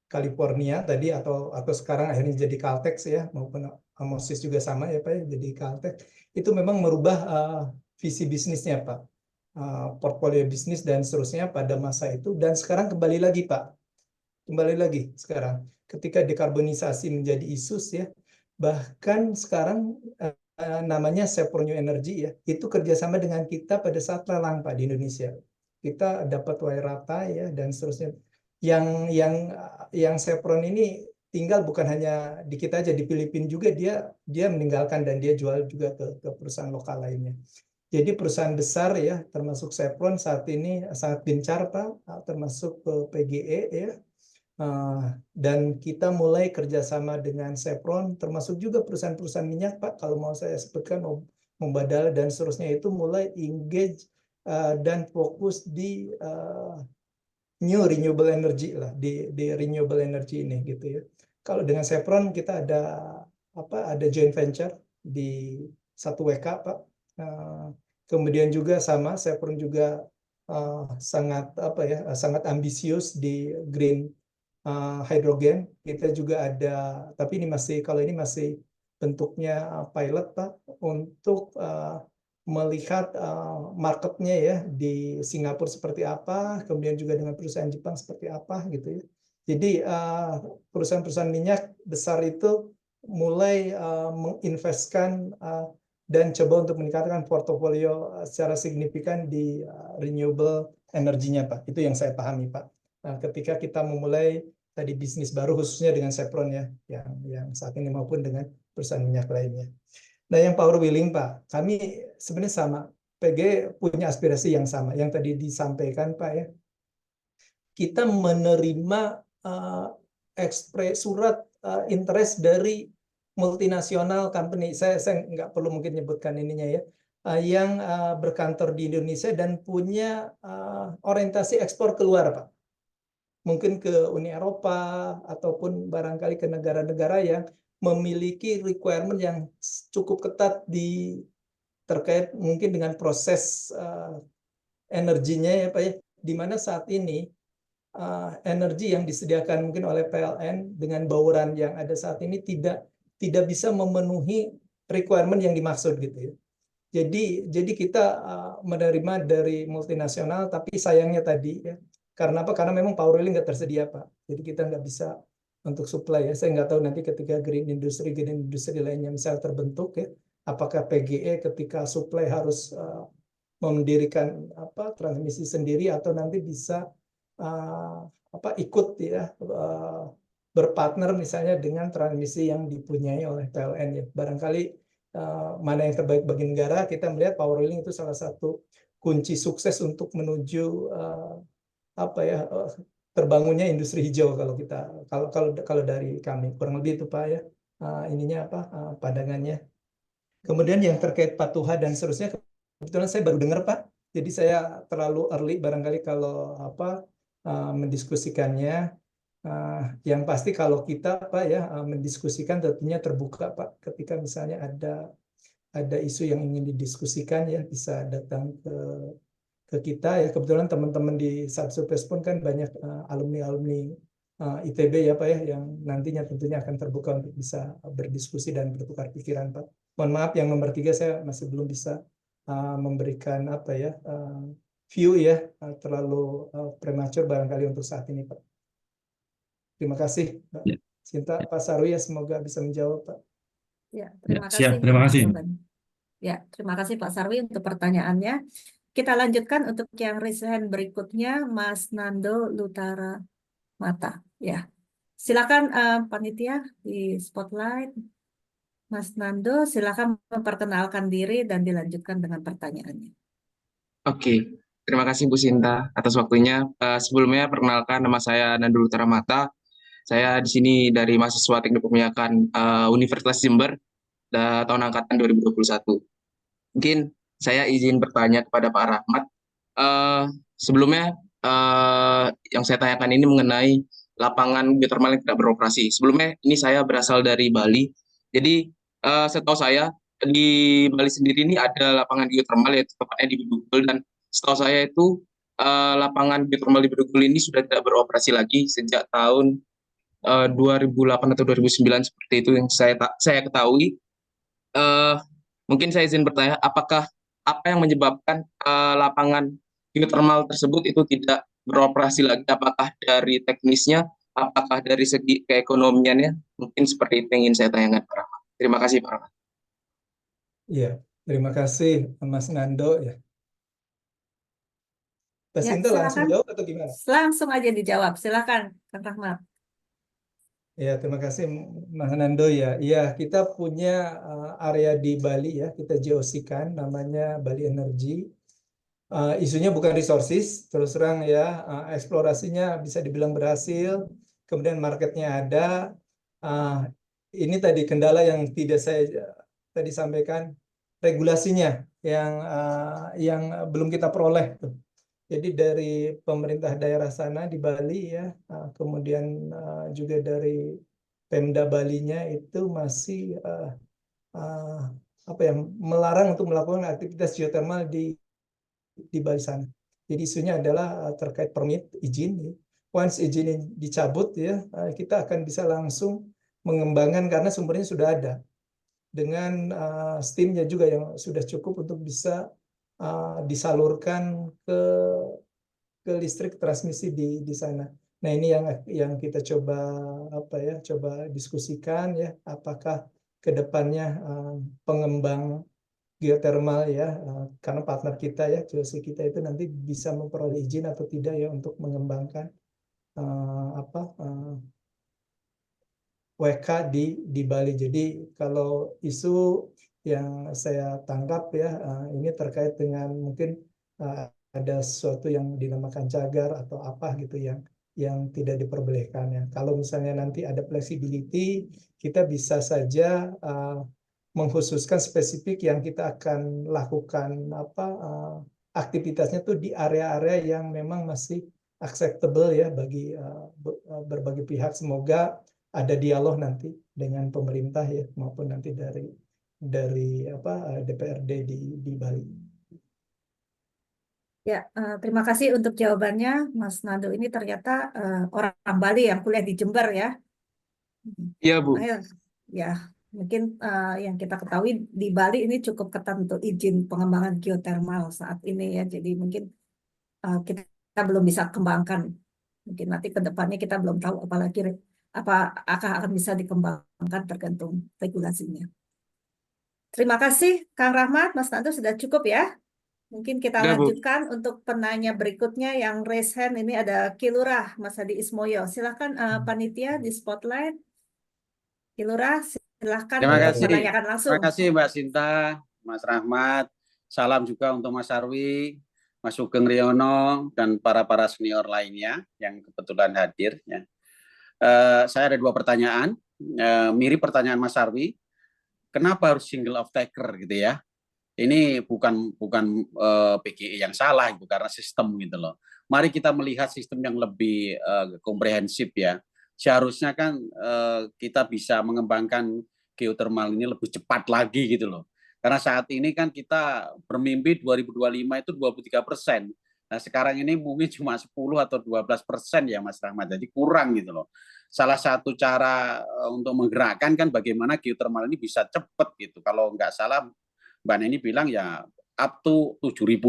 California tadi atau sekarang akhirnya jadi Caltex ya, maupun Moses juga sama ya Pak ya, jadi Caltex itu memang merubah visi bisnisnya Pak, portfolio bisnis dan seterusnya pada masa itu, dan sekarang kembali lagi Pak, kembali lagi sekarang ketika dekarbonisasi menjadi isu ya, bahkan sekarang namanya Chevron New Energy ya, itu kerjasama dengan kita pada saat lelang Pak di Indonesia, kita dapat Wairata ya dan seterusnya. Yang Chevron ini tinggal bukan hanya di kita aja, di Filipina juga dia meninggalkan dan dia jual juga ke perusahaan lokal lainnya. Jadi perusahaan besar ya, termasuk Chevron saat ini sangat gencar Pak, termasuk PGE ya. Dan kita mulai kerjasama dengan Chevron, termasuk juga perusahaan-perusahaan minyak Pak, kalau mau saya sebutkan Mubadala dan seterusnya, itu mulai engage dan fokus di new renewable energy lah, di renewable energy ini gitu ya. Kalau dengan Chevron kita ada joint venture di 1WK Pak. Kemudian juga sama Chevron juga sangat ambisius di green hydrogen. Kita juga ada, tapi ini masih bentuknya pilot Pak, untuk melihat marketnya ya di Singapura seperti apa, kemudian juga dengan perusahaan Jepang seperti apa gitu ya. Jadi perusahaan-perusahaan minyak besar itu mulai menginvestkan dan coba untuk meningkatkan portofolio secara signifikan di renewable energinya Pak. Itu yang saya pahami Pak. Ketika kita memulai tadi bisnis baru khususnya dengan Chevron ya, yang saat ini maupun dengan perusahaan minyak lainnya. Nah, yang power wheeling Pak, kami sebenarnya sama. PG punya aspirasi yang sama, yang tadi disampaikan Pak ya. Kita menerima surat interest dari multinasional company. Saya nggak perlu mungkin nyebutkan ininya ya, yang berkantor di Indonesia dan punya orientasi ekspor keluar Pak. Mungkin ke Uni Eropa ataupun barangkali ke negara-negara yang memiliki requirement yang cukup ketat terkait mungkin dengan proses energinya ya Pak ya, di mana saat ini energi yang disediakan mungkin oleh PLN dengan bauran yang ada saat ini tidak bisa memenuhi requirement yang dimaksud gitu ya. Jadi kita menerima dari multinasional, tapi sayangnya tadi ya, karena apa? Karena memang power wheeling nggak tersedia Pak. Jadi kita nggak bisa untuk supply ya. Saya nggak tahu nanti ketika green industry lainnya misal terbentuk ya, apakah PGE ketika supply harus mendirikan transmisi sendiri atau nanti bisa ikut ya berpartner misalnya dengan transmisi yang dipunyai oleh PLN ya. Barangkali mana yang terbaik bagi negara. Kita melihat power wheeling itu salah satu kunci sukses untuk menuju terbangunnya industri hijau kalau dari kami kurang lebih itu Pak ya, pandangannya. Kemudian yang terkait patuha dan seterusnya, kebetulan saya baru dengar Pak, jadi saya terlalu early barangkali kalau mendiskusikannya. Yang pasti kalau kita Pak ya mendiskusikan tentunya terbuka Pak, ketika misalnya ada isu yang ingin didiskusikan ya bisa datang ke kita ya. Kebetulan teman-teman di Subsurface pun kan banyak alumni-alumni ITB ya Pak ya, yang nantinya tentunya akan terbuka untuk bisa berdiskusi dan bertukar pikiran Pak. Mohon maaf yang nomor 3 saya masih belum bisa memberikan view ya, terlalu prematur barangkali untuk saat ini Pak. Terima kasih Pak Sinta, Pak Sarwi ya, semoga bisa menjawab Pak. Ya, terima Siap, kasih. terima kasih. Ya, terima kasih Pak Sarwi untuk pertanyaannya. Kita lanjutkan untuk yang raise hand berikutnya, Mas Nando Lutara Mata. Ya, silakan panitia di spotlight. Mas Nando, silakan memperkenalkan diri dan dilanjutkan dengan pertanyaannya. Oke, Terima kasih Bu Sinta atas waktunya. Sebelumnya perkenalkan, nama saya Nandul Taramata. Saya di sini dari mahasiswa Teknik Perminyakan Universitas Jember tahun angkatan 2021. Mungkin saya izin bertanya kepada Pak Rahmat. Sebelumnya yang saya tanyakan ini mengenai lapangan geothermal yang tidak beroperasi. Sebelumnya ini saya berasal dari Bali. Jadi setahu saya di Bali sendiri ini ada lapangan geothermal yaitu tepatnya di Bedugul, dan setahu saya itu lapangan geothermal di Bedugul ini sudah tidak beroperasi lagi sejak tahun 2008 atau 2009 seperti itu yang saya ketahui. Mungkin saya izin bertanya, apakah apa yang menyebabkan lapangan geothermal tersebut itu tidak beroperasi lagi? Apakah dari teknisnya, apakah dari segi keekonomiannya? Mungkin seperti itu yang ingin saya tanyakan, Pak Rahmat. Terima kasih, Pak Rahmat. Iya, terima kasih Mas Nando ya. Mbak Ya, Sinta langsung silakan. jawab atau gimana? Langsung aja dijawab. Silakan, Kang Rahmat. Ya, terima kasih Mas Nando ya. Iya, kita punya area di Bali ya, kita JOC-kan namanya Bali Energy. Isunya bukan resources, terus terang ya, eksplorasinya bisa dibilang berhasil, kemudian marketnya ada. Ini tadi kendala yang tidak saya tadi sampaikan, regulasinya yang belum kita peroleh tuh. Jadi dari pemerintah daerah sana di Bali ya, kemudian juga dari Pemda Balinya itu masih apa ya, melarang untuk melakukan aktivitas geothermal di Bali sana. Jadi isunya adalah terkait permit izin. Once izin ini dicabut ya, kita akan bisa langsung mengembangkan karena sumbernya sudah ada dengan steamnya juga yang sudah cukup untuk bisa disalurkan ke listrik transmisi di sana. Nah, ini yang kita coba coba diskusikan ya, apakah ke depannya pengembang geothermal ya, karena partner kita ya, JOC kita itu nanti bisa memperoleh izin atau tidak ya untuk mengembangkan WK di Bali. Jadi kalau isu yang saya tangkap ya, ini terkait dengan mungkin ada sesuatu yang dinamakan cagar atau apa gitu yang tidak diperbolehkan ya. Kalau misalnya nanti ada flexibility, kita bisa saja mengkhususkan spesifik yang kita akan lakukan aktivitasnya tuh di area-area yang memang masih acceptable ya bagi berbagai pihak. Semoga ada dialog nanti dengan pemerintah ya, maupun nanti dari DPRD di Bali. Ya, terima kasih untuk jawabannya, Mas Nando. Ini ternyata orang Bali yang kuliah di Jember ya. Iya, Bu. Ya, mungkin yang kita ketahui di Bali ini cukup ketat untuk izin pengembangan geothermal saat ini ya. Jadi mungkin kita belum bisa kembangkan. Mungkin nanti ke depannya kita belum tahu apalagi akan bisa dikembangkan tergantung regulasinya. Terima kasih Kang Rahmat, Mas Nando sudah cukup ya. Mungkin kita Sudah, Bu. lanjutkan untuk penanya berikutnya yang raise hand. Ini ada Kilurah, Mas Hadi Ismoyo. Silakan panitia di spotlight. Kilurah, silakan Terima untuk kasih. menanyakan langsung. Terima kasih Mbak Sinta, Mas Rahmat. Salam juga untuk Mas Arwi, Mas Sugeng Riono, dan para senior lainnya yang kebetulan hadir. Ya. Saya ada 2 pertanyaan, mirip pertanyaan Mas Arwi. Kenapa harus single off taker gitu ya? Ini bukan PGE yang salah itu karena sistem gitu loh. Mari kita melihat sistem yang lebih komprehensif ya. Seharusnya kan kita bisa mengembangkan geothermal ini lebih cepat lagi gitu loh. Karena saat ini kan kita bermimpi 2025 itu 23%. Nah sekarang ini mungkin cuma 10 atau 12% ya Mas Rahmat. Jadi kurang gitu loh. Salah satu cara untuk menggerakkan kan bagaimana geothermal ini bisa cepat gitu. Kalau nggak salah Mbak Neni bilang ya up to 7.000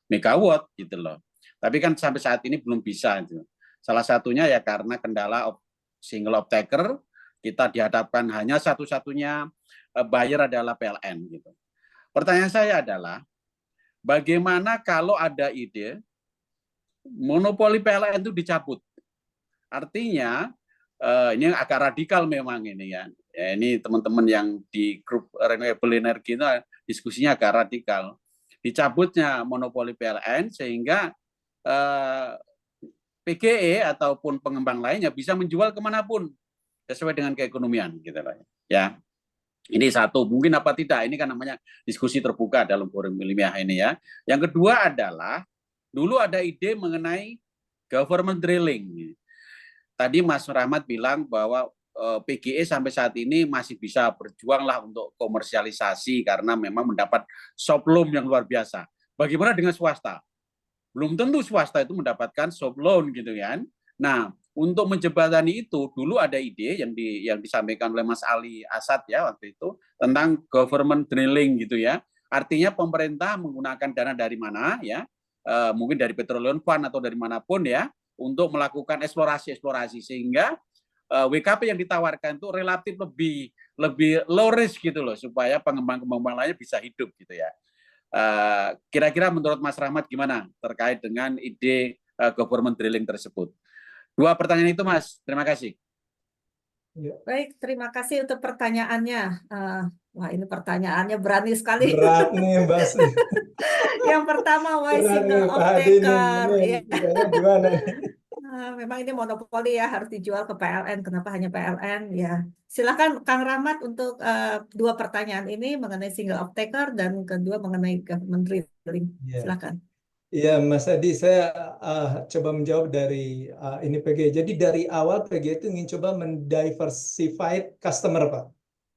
megawatt gitu loh. Tapi kan sampai saat ini belum bisa. Gitu. Salah satunya ya karena kendala single off taker, kita dihadapkan hanya satu-satunya buyer adalah PLN gitu. Pertanyaan saya adalah bagaimana kalau ada ide monopoli PLN itu dicabut? Artinya ini agak radikal memang ini ya. Ini teman-teman yang di grup renewable energy itu diskusinya agak radikal. dicabutnya monopoli PLN sehingga PGE ataupun pengembang lainnya bisa menjual kemanapun sesuai dengan keekonomian gitu loh ya. Ini satu, mungkin apa tidak, ini kan namanya diskusi terbuka dalam forum ilmiah ini ya. Yang kedua adalah, dulu ada ide mengenai government drilling. Tadi Mas Rahmat bilang bahwa PGE sampai saat ini masih bisa berjuang lah untuk komersialisasi karena memang mendapat soft loan yang luar biasa. Bagaimana dengan swasta? Belum tentu swasta itu mendapatkan soft loan gitu kan. Nah, untuk menjembatani itu dulu ada ide yang disampaikan oleh Mas Ali Asad ya waktu itu tentang government drilling gitu ya. Artinya pemerintah menggunakan dana dari mana ya, mungkin dari Petroleum Fund atau dari manapun ya, untuk melakukan eksplorasi sehingga WKP yang ditawarkan itu relatif lebih low risk gitu loh supaya pengembang-pengembang lainnya bisa hidup gitu ya. Kira-kira menurut Mas Rahmat gimana terkait dengan ide government drilling tersebut? Dua pertanyaan itu, Mas. Terima kasih. Baik, terima kasih untuk pertanyaannya. Wah, ini pertanyaannya berani sekali. Berat nih, Mbak. Yang pertama, why Berat single nih, Pak Hadi nih. off-taker? Ya. Gimana nih? Memang ini monopoli ya, harus dijual ke PLN. Kenapa hanya PLN? Ya, silakan Kang Rahmat untuk dua pertanyaan ini mengenai single off-taker dan kedua mengenai government drilling. Silakan. Iya, Mas Adi, saya coba menjawab dari ini PG. Jadi dari awal PG itu ingin coba mendiversify customer, Pak.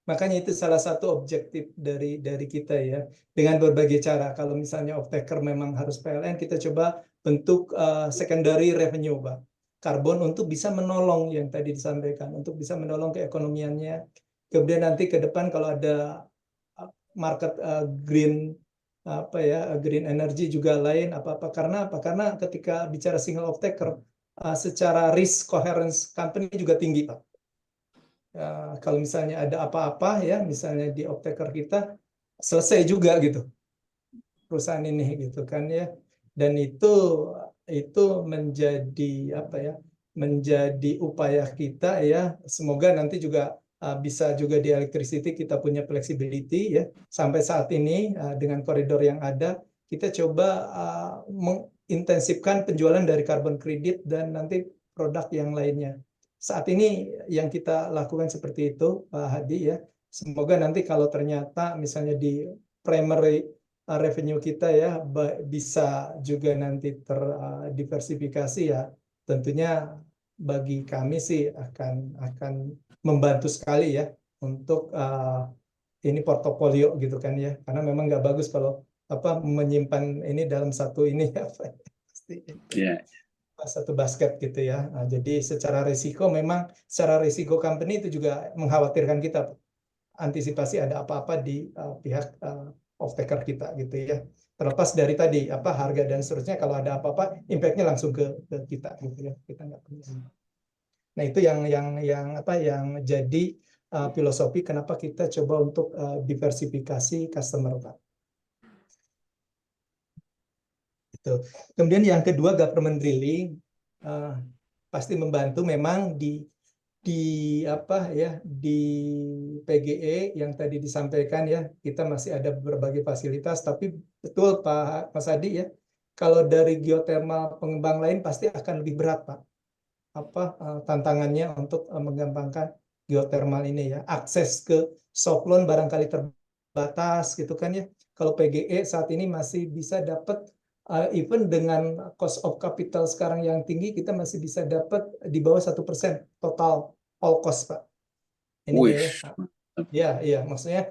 Makanya itu salah satu objektif dari kita ya. Dengan berbagai cara. Kalau misalnya off-taker memang harus PLN, kita coba bentuk secondary revenue, Pak. Karbon untuk bisa menolong yang tadi disampaikan, untuk bisa menolong keekonomiannya. Kemudian nanti ke depan kalau ada market green green energy juga lain karena ketika bicara single off-taker secara risk coherence company juga tinggi, Pak. Kalau misalnya ada apa-apa ya misalnya di off-taker kita selesai juga gitu perusahaan ini gitu kan ya, dan itu menjadi upaya kita ya, semoga nanti juga bisa juga di electricity kita punya flexibility ya. Sampai saat ini dengan koridor yang ada kita coba mengintensifkan penjualan dari carbon credit dan nanti produk yang lainnya. Saat ini yang kita lakukan seperti itu, Pak Hadi ya. Semoga nanti kalau ternyata misalnya di primary revenue kita ya bisa juga nanti terdiversifikasi ya, tentunya bagi kami sih akan membantu sekali ya untuk ini portofolio gitu kan ya, karena memang nggak bagus kalau menyimpan ini dalam satu ini pasti satu basket gitu ya. Nah, jadi secara risiko company itu juga mengkhawatirkan kita, antisipasi ada apa-apa di pihak off-taker kita gitu ya. Terlepas dari tadi harga dan seterusnya, kalau ada apa-apa impact-nya langsung ke kita gitu ya. Kita nggak punya. Nah, itu yang jadi filosofi kenapa kita coba untuk diversifikasi customer, Pak. Itu. Kemudian yang kedua government drilling pasti membantu memang di PGE yang tadi disampaikan ya, kita masih ada berbagai fasilitas, tapi betul Pak Mas Adi ya, kalau dari geothermal pengembang lain pasti akan lebih berat, Pak. Tantangannya untuk mengembangkan geothermal ini ya. Akses ke soft loan barangkali terbatas gitu kan ya. Kalau PGE saat ini masih bisa dapat even dengan cost of capital sekarang yang tinggi, kita masih bisa dapat di bawah 1% total all cost, Pak. Ini ya, maksudnya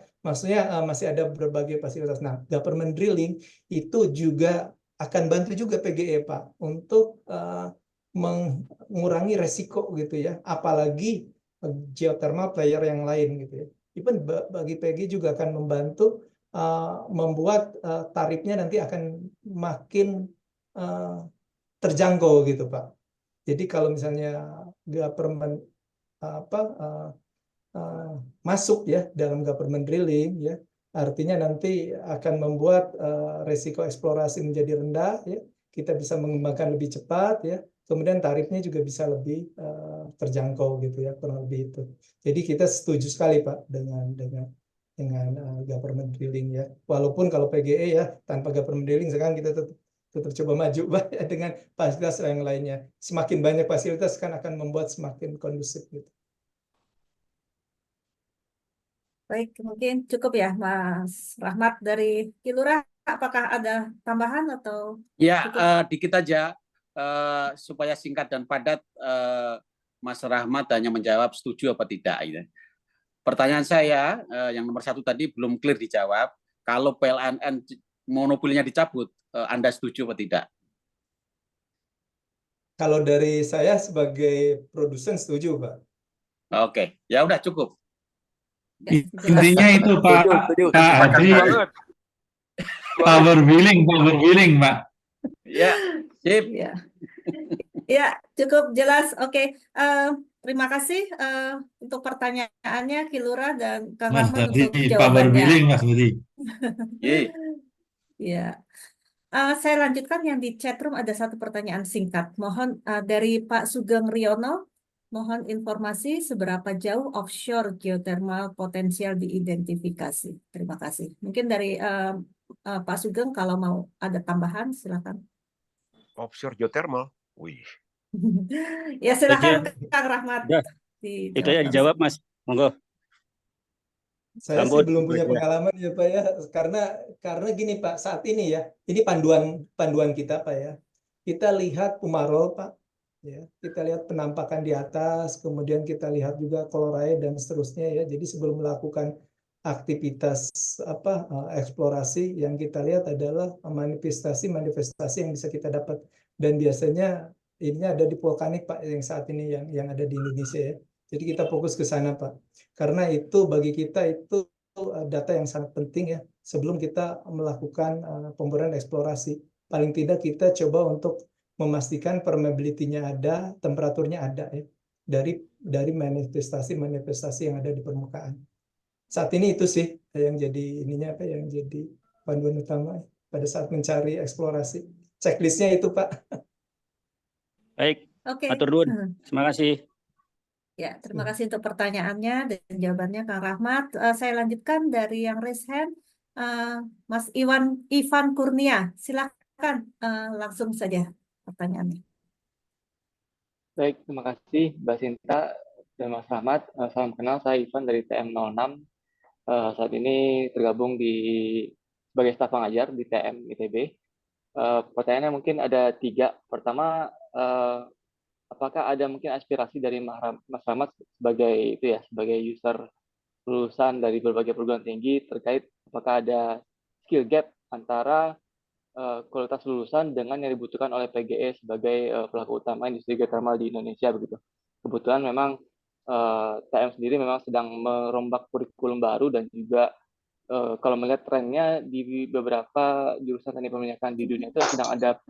masih ada berbagai fasilitas. Nah, government drilling itu juga akan bantu juga PGE, Pak, untuk mengurangi resiko gitu ya, apalagi geothermal player yang lain gitu ya. Even bagi PGE juga akan membantu membuat tarifnya nanti akan makin terjangkau gitu, Pak. Jadi kalau misalnya government masuk ya dalam government drilling ya, artinya nanti akan membuat resiko eksplorasi menjadi rendah ya, kita bisa mengembangkan lebih cepat ya, kemudian tarifnya juga bisa lebih terjangkau gitu ya, kurang lebih itu. Jadi kita setuju sekali, Pak, dengan government drilling ya. Walaupun kalau PGE ya tanpa government drilling sekarang kita tetap coba maju Pak, ya, dengan fasilitas yang lainnya. Semakin banyak fasilitas kan akan membuat semakin kondusif gitu. Baik, mungkin cukup ya Mas Rahmat dari Kilura. Apakah ada tambahan atau Ya, cukup? dikit aja supaya singkat dan padat. Mas Rahmat hanya menjawab setuju apa tidak. Gitu. Pertanyaan saya yang nomor 1 tadi belum clear dijawab. Kalau PLN monopolinya dicabut, Anda setuju apa tidak? Kalau dari saya sebagai produsen setuju Pak. Oke, ya udah cukup. Ya, jelas. Intinya itu Pak Sepakat Adi, banget. power billing Pak. Ya, sip. Ya, ya cukup jelas. Oke, terima kasih untuk pertanyaannya Kilura dan Kang Mas Rahmat Adi, untuk power jawabannya. billing Mas Adi. Ya, saya lanjutkan yang di chat room ada satu pertanyaan singkat. Mohon dari Pak Sugeng Riono, mohon informasi seberapa jauh offshore geothermal potensial diidentifikasi. Terima kasih. Mungkin dari Pak Sugeng kalau mau ada tambahan silakan. Offshore geothermal, wih. Ya silakan Kang Rahmat. Itu ya dijawab Mas, monggo. Saya Sambut. sih belum punya pengalaman ya Pak ya, karena gini Pak, saat ini ya, ini panduan kita Pak ya. Kita lihat Umarol Pak, ya. Kita lihat penampakan di atas, kemudian kita lihat juga Kolorae dan seterusnya ya. Jadi sebelum melakukan aktivitas eksplorasi, yang kita lihat adalah manifestasi yang bisa kita dapat, dan biasanya ini ada di vulkanik Pak yang saat ini yang ada di Indonesia ya. Jadi kita fokus ke sana Pak. Karena itu bagi kita itu data yang sangat penting ya sebelum kita melakukan pemboran eksplorasi. Paling tidak kita coba untuk memastikan permeability-nya ada, temperaturnya ada ya dari manifestasi yang ada di permukaan. Saat ini itu sih yang jadi yang jadi panduan utama pada saat mencari eksplorasi. Checklistnya itu Pak. Baik. Oke. Atur nuhun. Terima kasih. Ya, terima kasih untuk pertanyaannya dan jawabannya Kang Rahmat. Saya lanjutkan dari yang raise hand, Mas Ivan Kurnia. Silakan langsung saja pertanyaannya. Baik, terima kasih Mbak Sinta dan Mas Rahmat. Salam kenal, saya Ivan dari TM06. Saat ini tergabung sebagai staf pengajar di TM ITB. Pertanyaannya mungkin ada 3. Pertama, apakah ada mungkin aspirasi dari Mas Rahmat sebagai user lulusan dari berbagai perguruan tinggi terkait apakah ada skill gap antara kualitas lulusan dengan yang dibutuhkan oleh PGE sebagai pelaku utama industri geothermal di Indonesia begitu. Kebetulan memang TM sendiri memang sedang merombak kurikulum baru dan juga kalau melihat trennya di beberapa jurusan teknik perminyakan di dunia itu sedang ada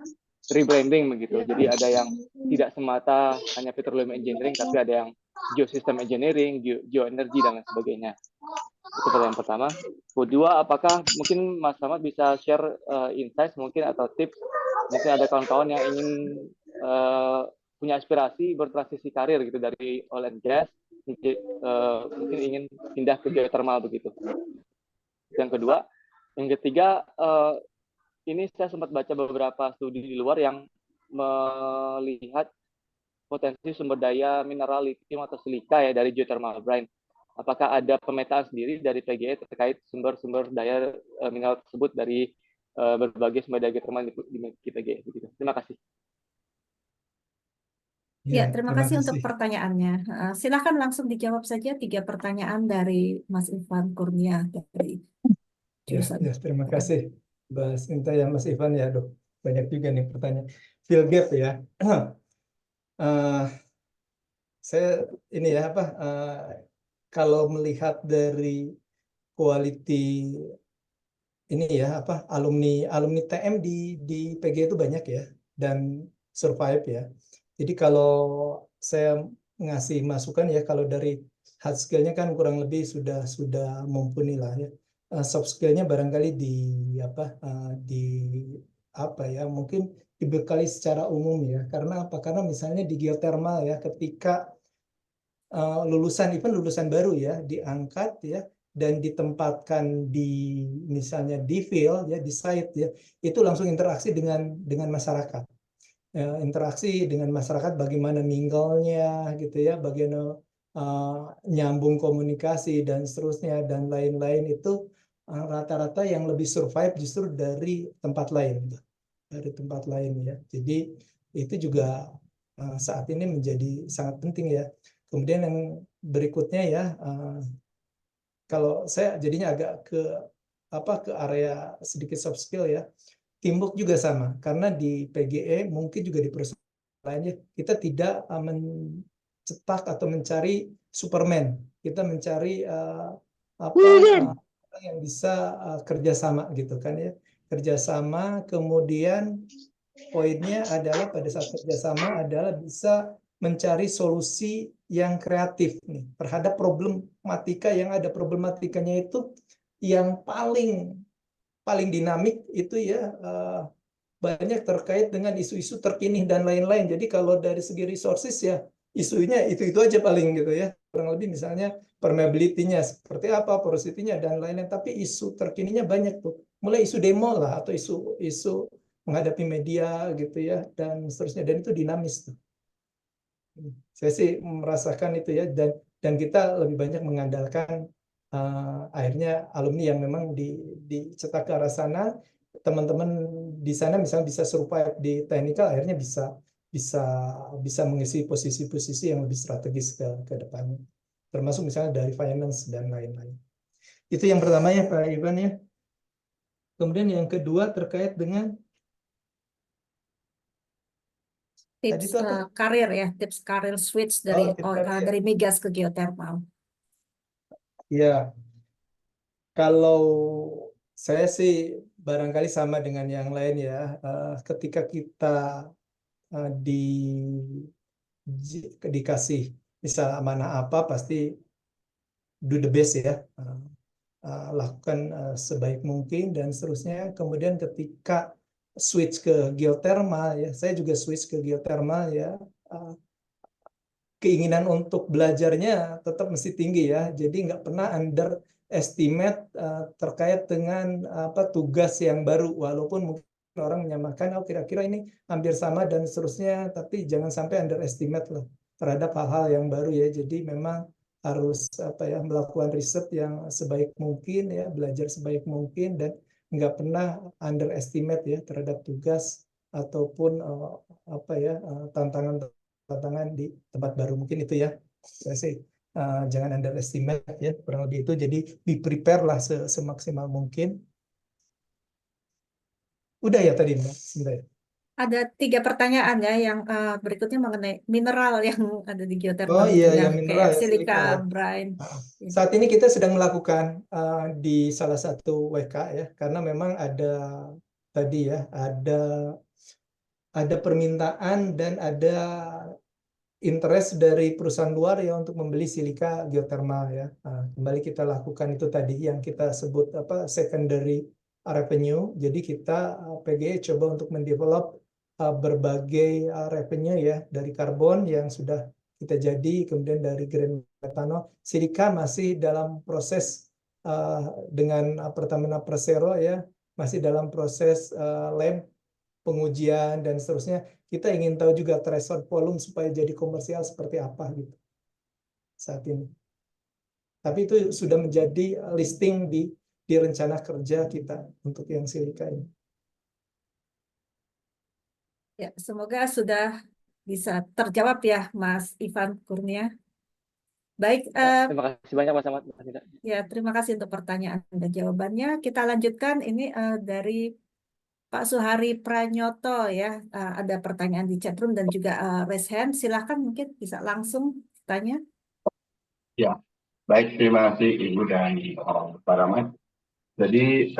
rebranding begitu. Jadi ada yang tidak semata hanya petroleum engineering, tapi ada yang geosystem engineering, geoenergi dan lain sebagainya. Itu pertanyaan pertama. Kedua, apakah mungkin Mas Rahmat bisa share insights mungkin atau tips, mungkin ada kawan-kawan yang ingin punya aspirasi bertransisi karir gitu dari oil and gas, mungkin ingin pindah ke geothermal begitu. Yang kedua, yang ketiga, ini saya sempat baca beberapa studi di luar yang melihat potensi sumber daya mineral lithium atau silika ya dari geothermal brine. Apakah ada pemetaan sendiri dari PGE terkait sumber-sumber daya mineral tersebut dari berbagai sumber daya geothermal di PGE? Begitu. Terima kasih. Ya, terima kasih untuk pertanyaannya. Silakan langsung dijawab saja 3 pertanyaan dari Mas Ivan Kurnia dari jurusan. Ya, terima kasih Mbak Sinta ya Mas Ivan ya, banyak juga nih pertanyaan. Skill gap ya. Saya ini ya kalau melihat dari quality ini ya alumni TM di PG itu banyak ya dan survive ya. Jadi kalau saya ngasih masukan ya, kalau dari hard skill-nya kan kurang lebih sudah mumpuni lah ya. Soft skill-nya barangkali mungkin dibekali secara umum ya. Karena apa? Karena misalnya di geothermal ya, ketika lulusan baru ya diangkat ya, dan ditempatkan di misalnya di field ya, di site ya, itu langsung interaksi dengan masyarakat. Interaksi dengan masyarakat, bagaimana mingle-nya gitu ya, bagaimana nyambung komunikasi dan seterusnya dan lain-lain, itu rata-rata yang lebih survive justru dari tempat lain ya. Jadi itu juga saat ini menjadi sangat penting ya. Kemudian yang berikutnya ya, kalau saya jadinya agak ke area sedikit soft skill ya, teamwork juga sama, karena di PGE mungkin juga di perusahaan lainnya kita tidak mencetak atau mencari Superman, kita mencari orang yang bisa kerjasama gitu kan ya, kerjasama. Kemudian poinnya adalah pada saat kerjasama adalah bisa mencari solusi yang kreatif nih terhadap problematika yang ada. Problematikanya itu yang paling dinamik itu ya, banyak terkait dengan isu-isu terkini dan lain-lain. Jadi kalau dari segi resources ya isunya itu aja paling gitu ya, kurang lebih misalnya permeability-nya seperti apa, porosity-nya dan lain-lain. Tapi isu terkininya banyak tuh, mulai isu demo lah atau isu menghadapi media gitu ya dan seterusnya, dan itu dinamis tuh. Saya sih merasakan itu ya, dan kita lebih banyak mengandalkan akhirnya alumni yang memang dicetak ke arah sana. Teman-teman di sana misalnya bisa survive di teknikal, akhirnya bisa mengisi posisi-posisi yang lebih strategis ke depannya, termasuk misalnya dari finance dan lain-lain. Itu yang pertama ya Pak Ivan ya. Kemudian yang kedua terkait dengan Tips karir ya, tips karir switch dari dari migas ke geothermal. Ya, kalau saya sih barangkali sama dengan yang lain ya. Ketika kita dikasih misal amanah apa, pasti do the best ya, lakukan sebaik mungkin dan seterusnya. Kemudian ketika switch ke geothermal ya, saya juga switch ke geothermal ya, keinginan untuk belajarnya tetap mesti tinggi ya. Jadi nggak pernah underestimate terkait dengan tugas yang baru, walaupun mungkin orang menyamakan oh kira-kira ini hampir sama dan seterusnya, tapi jangan sampai underestimate lah terhadap hal-hal yang baru ya. Jadi memang harus melakukan riset yang sebaik mungkin ya, belajar sebaik mungkin, dan nggak pernah underestimate ya terhadap tugas ataupun tantangan di tempat baru. Mungkin itu ya, saya sih jangan underestimate ya, kurang lebih itu. Jadi be prepare lah semaksimal mungkin. Udah ya tadi Mbak, sebentar ya. Ada 3 pertanyaan ya, yang berikutnya mengenai mineral yang ada di geothermal. Oh iya, ya, yang mineral kayak ya, silika, silika ya. brine. Saat ini kita sedang melakukan di salah satu WK ya, karena memang ada tadi ya, ada permintaan dan ada interest dari perusahaan luar ya untuk membeli silika geothermal ya. Kembali kita lakukan itu tadi yang kita sebut secondary revenue. Jadi kita PGE coba untuk mendevelop berbagai revenue ya, dari karbon yang sudah kita jadi, kemudian dari green methanol. Silika masih dalam proses dengan Pertamina Persero ya, masih dalam proses lab pengujian dan seterusnya. Kita ingin tahu juga threshold volume supaya jadi komersial seperti apa gitu saat ini. Tapi itu sudah menjadi listing di rencana kerja kita untuk yang silika ini. Ya, semoga sudah bisa terjawab ya Mas Ivan Kurnia. Baik, terima kasih banyak Mas Ahmad. Ya, terima kasih untuk pertanyaan dan jawabannya. Kita lanjutkan ini dari Pak Suhari Pranyoto ya, ada pertanyaan di chatroom dan juga raise hand. Silahkan, mungkin bisa langsung tanya. Ya, baik, terima kasih Ibu dan Pak Rahmat. Jadi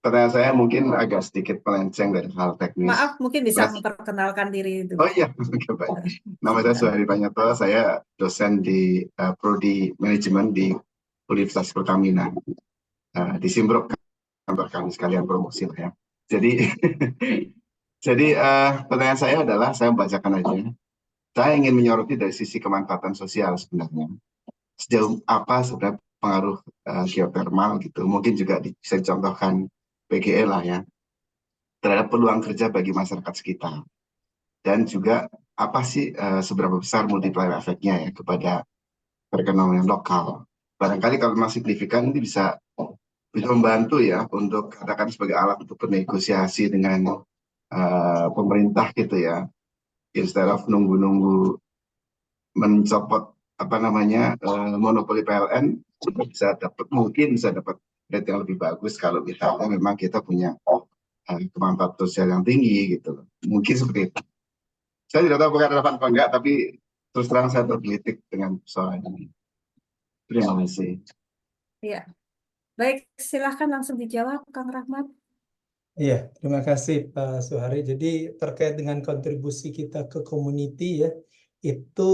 pertanyaan saya mungkin agak sedikit melenceng dari hal teknis. Maaf, mungkin bisa memperkenalkan diri dulu. Oh iya, baik. Nama saya Suhari Pranyoto, saya dosen di Prodi Manajemen di Universitas Pertamina. Di Simpruk, kantor kami, sekalian promosi lah ya. Jadi pertanyaan saya adalah, saya membacakan aja. Saya ingin menyoroti dari sisi kemanfaatan sosial sebenarnya. Sejauh apa sebenarnya pengaruh geotermal gitu. Mungkin juga bisa dicontohkan PGE lah ya, terhadap peluang kerja bagi masyarakat sekitar. Dan juga apa sih seberapa besar multiplier efeknya ya kepada perekonomian lokal. Barangkali kalau memang signifikan ini bisa membantu ya untuk katakan sebagai alat untuk bernegosiasi dengan pemerintah gitu ya. Instead of nunggu-nunggu mencopot apa namanya monopoli PLN, mungkin bisa dapat rate yang lebih bagus kalau misalnya memang kita punya kemampuan sosial yang tinggi gitu. Mungkin seperti itu. Saya tidak tahu apakah relevan atau enggak, tapi terus terang saya tergelitik dengan soal ini. Terima kasih. Ya, baik, silahkan langsung dijawab, Kang Rahmat. Iya, terima kasih Pak Suhari. Jadi terkait dengan kontribusi kita ke community ya, itu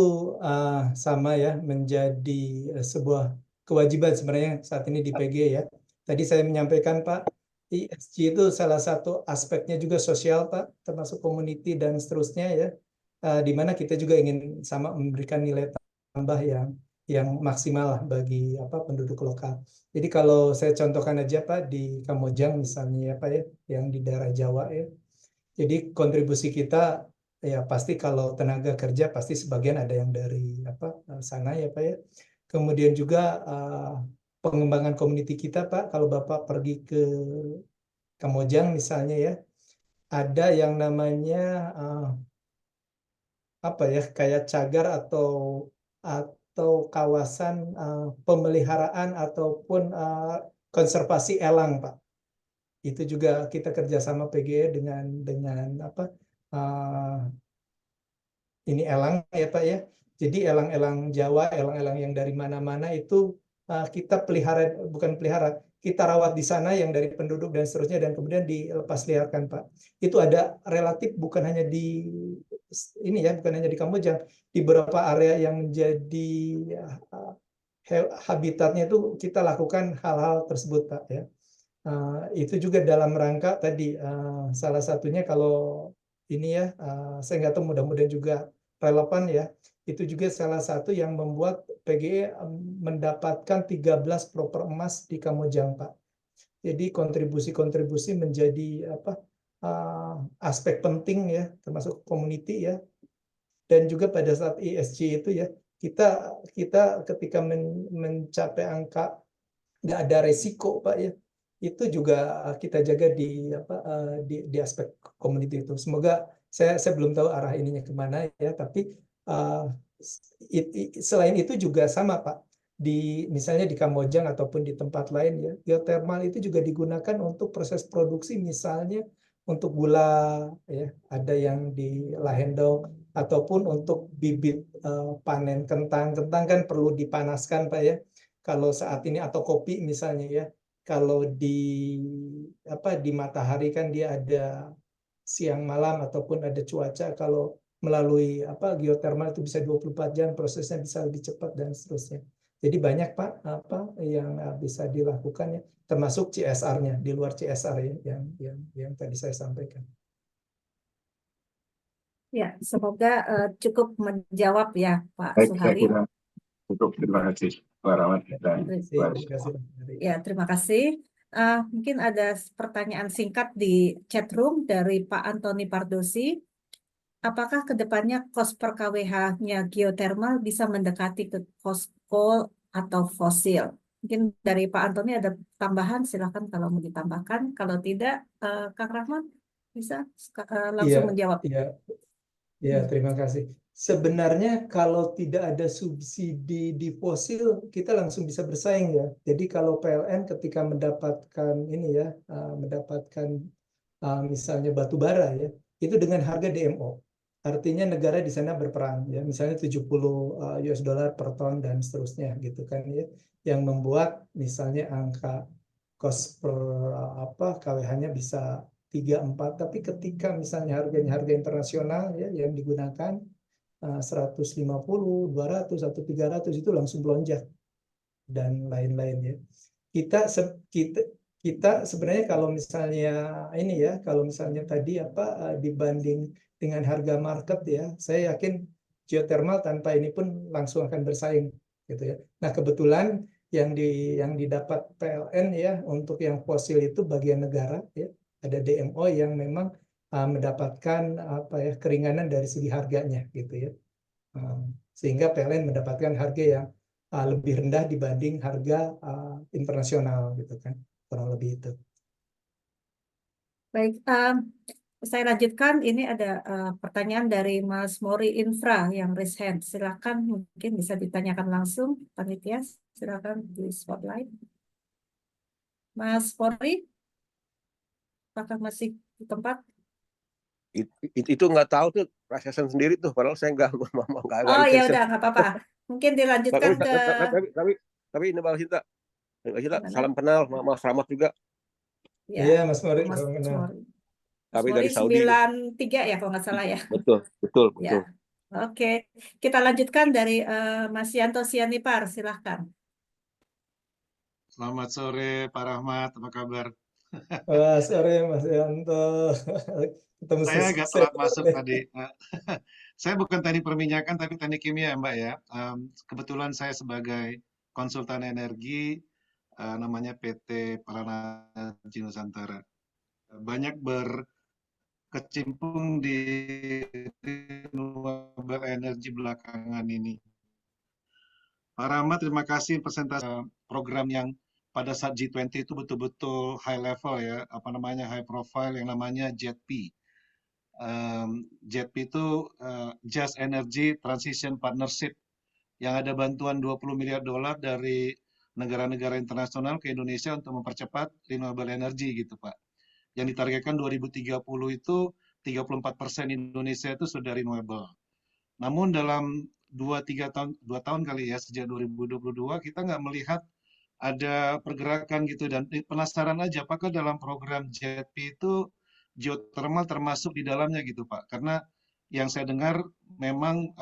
sama ya, menjadi sebuah kewajiban sebenarnya saat ini di PG ya. Tadi saya menyampaikan Pak, ESG itu salah satu aspeknya juga sosial Pak, termasuk community dan seterusnya ya, di mana kita juga ingin sama memberikan nilai tambah yang maksimal lah bagi penduduk lokal. Jadi kalau saya contohkan aja Pak di Kamojang misalnya ya Pak ya, yang di daerah Jawa ya. Jadi kontribusi kita ya pasti kalau tenaga kerja pasti sebagian ada yang dari sana ya Pak ya. Kemudian juga pengembangan community kita Pak, kalau Bapak pergi ke Kamojang misalnya ya, ada yang namanya kayak cagar atau kawasan pemeliharaan ataupun konservasi elang Pak. Itu juga kita kerjasama PGE dengan ini elang ya Pak ya. Jadi elang-elang Jawa, elang-elang yang dari mana-mana itu kita pelihara, bukan pelihara, kita rawat di sana yang dari penduduk dan seterusnya, dan kemudian dilepas liarkan Pak. Itu ada relatif bukan hanya di ini ya, bukan hanya di Kamojang, di beberapa area yang menjadi habitatnya itu kita lakukan hal-hal tersebut Pak ya. Itu juga dalam rangka tadi salah satunya kalau ini ya, saya nggak tahu, mudah-mudahan juga relevan ya, itu juga salah satu yang membuat PGE mendapatkan 13 proper emas di Kamojang Pak. Jadi kontribusi-kontribusi menjadi aspek penting ya, termasuk community ya. Dan juga pada saat ESG itu ya, kita ketika mencapai angka nggak ada resiko Pak ya, itu juga kita jaga di aspek community itu. Semoga saya belum tahu arah ininya kemana ya, tapi selain itu juga sama Pak, misalnya di Kamojang ataupun di tempat lain ya, geothermal itu juga digunakan untuk proses produksi, misalnya untuk gula ya, ada yang di Lahendong, ataupun untuk bibit panen kentang kan perlu dipanaskan Pak ya, kalau saat ini, atau kopi misalnya ya, kalau di matahari kan dia ada siang malam ataupun ada cuaca, kalau melalui geothermal itu bisa 24 jam, prosesnya bisa lebih cepat dan seterusnya. Jadi banyak Pak yang bisa dilakukan ya, termasuk CSR-nya, di luar CSR ya, yang tadi saya sampaikan. Ya, semoga cukup menjawab ya Pak Baik, saya Suhari. kira cukup. Terima kasih Pak Rahmat dan Ya, terima kasih. Mungkin ada pertanyaan singkat di chat room dari Pak Antoni Pardosi. Apakah kedepannya cost per kWh-nya geothermal bisa mendekati ke cost coal atau fosil? Mungkin dari Pak Antoni ada tambahan, silakan kalau mau ditambahkan. Kalau tidak, Kang Rahmat bisa langsung menjawab. Ya, terima kasih. Sebenarnya kalau tidak ada subsidi di fosil, kita langsung bisa bersaing ya. Jadi kalau PLN ketika mendapatkan ini ya, mendapatkan misalnya batu bara ya, itu dengan harga DMO. Artinya negara di sana berperan ya, misalnya 70 US dollar per ton dan seterusnya gitu kan ya, yang membuat misalnya angka cost per KWH-nya bisa 3-4, tapi ketika misalnya harganya harga internasional ya yang digunakan 150, 200 atau 300 itu langsung melonjak dan lain-lain ya. Kita sebenarnya kalau misalnya ini ya, kalau misalnya tadi dibanding dengan harga market ya, saya yakin geothermal tanpa ini pun langsung akan bersaing gitu ya. Nah, kebetulan yang didapat PLN ya untuk yang fosil itu bagian negara ya, ada DMO yang memang mendapatkan apa ya keringanan dari segi harganya gitu ya. Sehingga PLN mendapatkan harga yang lebih rendah dibanding harga internasional gitu kan, kurang lebih itu. Baik, saya lanjutkan. Ini ada pertanyaan dari Mas Mori Infra yang raise hand. Silakan, mungkin bisa ditanyakan langsung, panitia. Silakan di spotlight. Mas Mori, apakah masih di tempat? Itu nggak tahu tuh rasakan sendiri tuh, padahal saya nggak Oh ya intention. udah, nggak apa-apa. Mungkin dilanjutkan ke Tapi ini Mbak Sinta, Gimana? salam kenal, Mas Rahmat juga. Ya, Iya, Mas Mori, Mas salam kenal. Mori. Mas Tapi Mori dari Saudi. 93 ya kalau nggak salah ya. Betul. Ya, oke. Kita lanjutkan dari Mas Yanto Sianipar, silahkan. Selamat sore Pak Rahmat, apa kabar? Wah, sore Mas Yanto. Ketemu Saya agak saya telat masuk tadi. Saya bukan teknik perminyakan, tapi teknik kimia, Mbak ya. Kebetulan saya sebagai konsultan energi, namanya PT Prana Energi Nusantara. Banyak berkecimpung di renewable energy belakangan ini. Pak Rahmat, terima kasih presentasi program yang pada saat G20 itu betul-betul high level ya, high profile yang namanya JETP. JETP itu Just Energy Transition Partnership yang ada bantuan 20 miliar dolar dari negara-negara internasional ke Indonesia untuk mempercepat renewable energy gitu Pak. Yang ditargetkan 2030 itu 34% Indonesia itu sudah renewable. Namun dalam 2 tahun kali ya, sejak 2022 kita nggak melihat ada pergerakan gitu, dan penasaran aja apakah dalam program JETP itu geothermal termasuk di dalamnya gitu Pak, karena yang saya dengar memang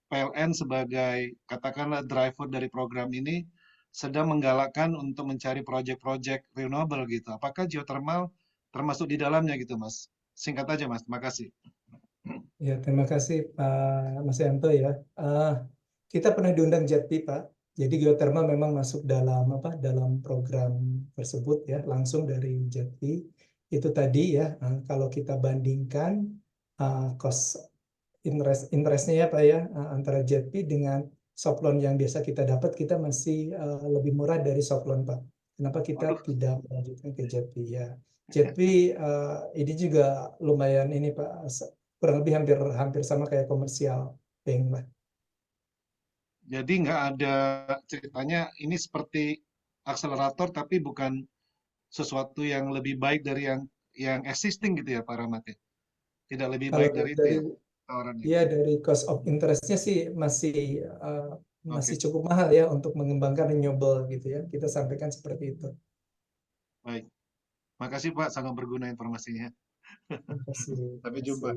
PLN sebagai katakanlah driver dari program ini sedang menggalakkan untuk mencari proyek-proyek renewable gitu. Apakah geothermal termasuk di dalamnya gitu Mas? Singkat aja Mas, terima kasih. Ya, terima kasih Pak Mas Yanto ya. Kita pernah diundang JETP Pak. Jadi geothermal memang masuk dalam dalam program tersebut ya, langsung dari JETP. Itu tadi ya, kalau kita bandingkan cost interestnya ya Pak ya, antara JETP dengan soft loan yang biasa kita dapat, kita masih lebih murah dari soft loan Pak. Kenapa kita tidak melanjutkan ke JETP ya? JETP ini juga lumayan ini Pak, kurang lebih hampir sama kayak komersial bank lah. Jadi nggak ada ceritanya ini seperti akselerator tapi bukan sesuatu yang lebih baik dari yang existing gitu ya Pak Rahmat ya? Tidak lebih baik dari itu ya tawarannya? Iya, dari cost of interest-nya sih masih cukup mahal ya untuk mengembangkan renewable gitu ya. Kita sampaikan seperti itu. Baik. Makasih Pak, sangat berguna informasinya. Sampai jumpa.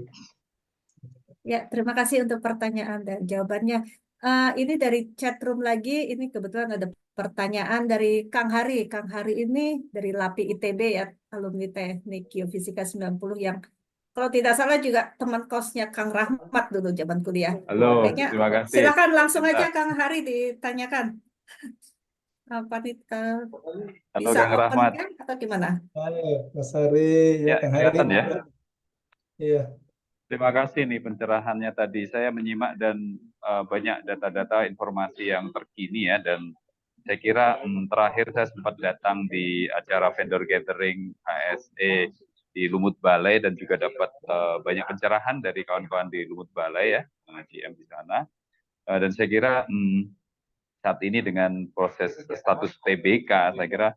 Ya, terima kasih untuk pertanyaan dan jawabannya. Ini dari chat room lagi, ini kebetulan ada pertanyaan dari Kang Hari. Kang Hari ini dari LAPI ITB ya, alumni Teknik Geofisika 90 yang kalau tidak salah juga teman kosnya Kang Rahmat dulu zaman kuliah. Halo, Kayaknya terima kasih. silakan langsung aja Kang Hari ditanyakan. Halo Bisa Kang open Rahmat. cam atau gimana? Halo, Mas Hari, Ya, Kang Hari. kelihatan ya. Iya. Terima kasih nih pencerahannya tadi. Saya menyimak dan banyak data-data informasi yang terkini ya, dan saya kira terakhir saya sempat datang di acara vendor gathering HSE di Lumut Balai dan juga dapat banyak pencerahan dari kawan-kawan di Lumut Balai ya, GM di sana. Dan saya kira saat ini dengan proses status TBK, saya kira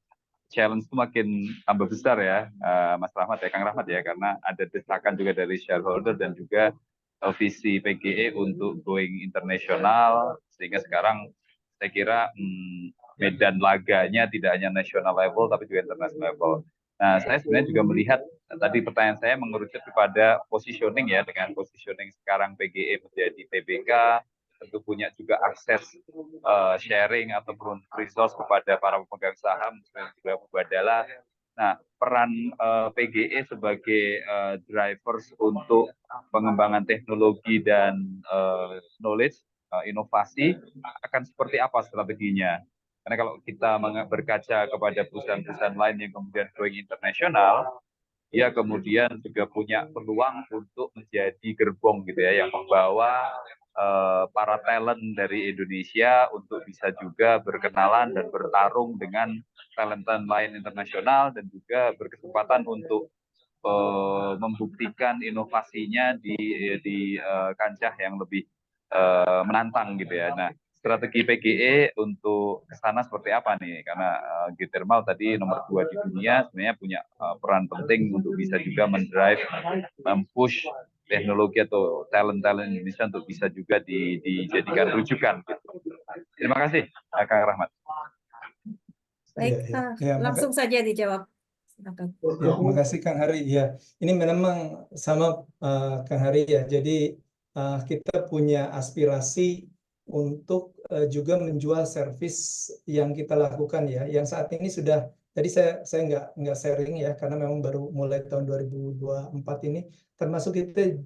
challenge itu makin tambah besar ya, Mas Rahmat ya, Kang Rahmat ya, karena ada desakan juga dari shareholder dan juga visi PGE untuk going internasional, sehingga sekarang saya kira medan laganya tidak hanya national level tapi juga international level. Nah, saya sebenarnya juga melihat tadi pertanyaan saya mengerucut kepada positioning ya, dengan positioning sekarang PGE menjadi TBK, tentu punya juga akses sharing ataupun resource kepada para pemegang saham dan juga Mubadala. Nah, peran PGE sebagai drivers untuk pengembangan teknologi dan knowledge, inovasi akan seperti apa strateginya? Karena kalau kita berkaca kepada perusahaan-perusahaan lain yang kemudian going internasional, dia kemudian juga punya peluang untuk menjadi gerbong gitu ya, yang membawa para talent dari Indonesia untuk bisa juga berkenalan dan bertarung dengan talent-talent lain internasional, dan juga berkesempatan untuk membuktikan inovasinya di kancah yang lebih menantang gitu ya. Nah, strategi PGE untuk ke sana seperti apa nih? Karena geothermal tadi nomor 2 di dunia sebenarnya punya peran penting untuk bisa juga mendrive, mempush teknologi atau talent-talent Indonesia untuk bisa juga dijadikan rujukan. Gitu. Terima kasih, Kang Rahmat. Baik, langsung saja dijawab. Silakan. Ya, makasih Kang Hari. Ya, ini memang sama Kang Hari ya. Jadi kita punya aspirasi untuk juga menjual servis yang kita lakukan ya. Yang saat ini sudah, tadi saya nggak sharing ya, karena memang baru mulai tahun 2024 ini, termasuk kita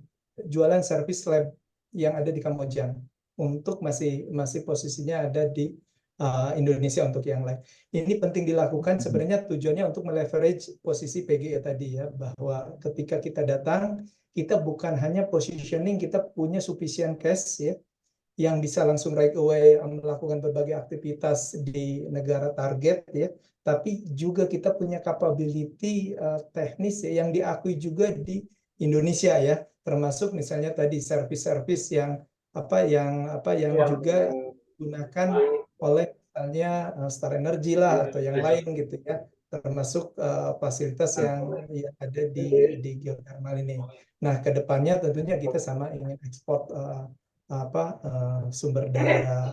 jualan servis lab yang ada di Kamojang, untuk masih posisinya ada di Indonesia untuk yang lain. Ini penting dilakukan sebenarnya, tujuannya untuk meleverage posisi PGE tadi ya, bahwa ketika kita datang, kita bukan hanya positioning, kita punya sufficient cash ya, yang bisa langsung right away melakukan berbagai aktivitas di negara target ya, tapi juga kita punya capability teknis ya, yang diakui juga di Indonesia ya, termasuk misalnya tadi service-service yang juga digunakan oleh misalnya Star Energy lah atau yang lain gitu ya, termasuk fasilitas yang ada di geothermal ini. Nah, kedepannya tentunya kita sama ingin ekspor sumber daya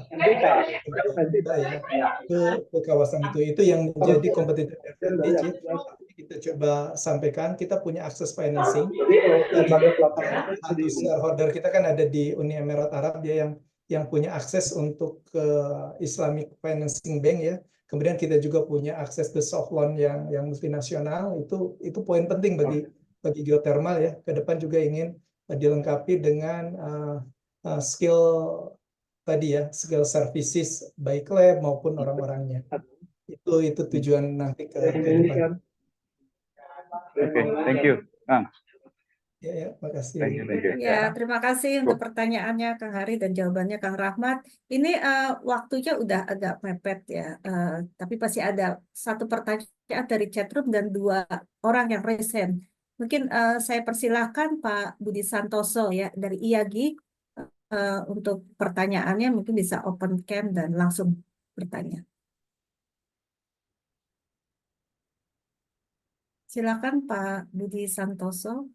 kita ya ke kawasan itu yang menjadi competitive advantage. Kita coba sampaikan, kita punya akses financing. Satu shareholder kita kan ada di Uni Emirat Arab, dia yang punya akses untuk ke Islamic Financing Bank ya. Kemudian kita juga punya akses ke soft loan yang multinasional. Itu poin penting bagi geothermal ya. Ke depan juga ingin dilengkapi dengan skill tadi ya, skill services baik lab maupun orang-orangnya. Itu tujuan nanti ke depan. Oke, thank you, Kang. Ya, makasih. Thank you. Ya, terima kasih untuk pertanyaannya Kang Hari dan jawabannya Kang Rahmat. Ini waktunya udah agak mepet ya, tapi pasti ada satu pertanyaan dari chatroom dan 2 orang yang resen. Mungkin saya persilahkan Pak Budi Santoso ya dari IAGI untuk pertanyaannya, mungkin bisa open cam dan langsung bertanya. Silakan Pak Budi Santoso.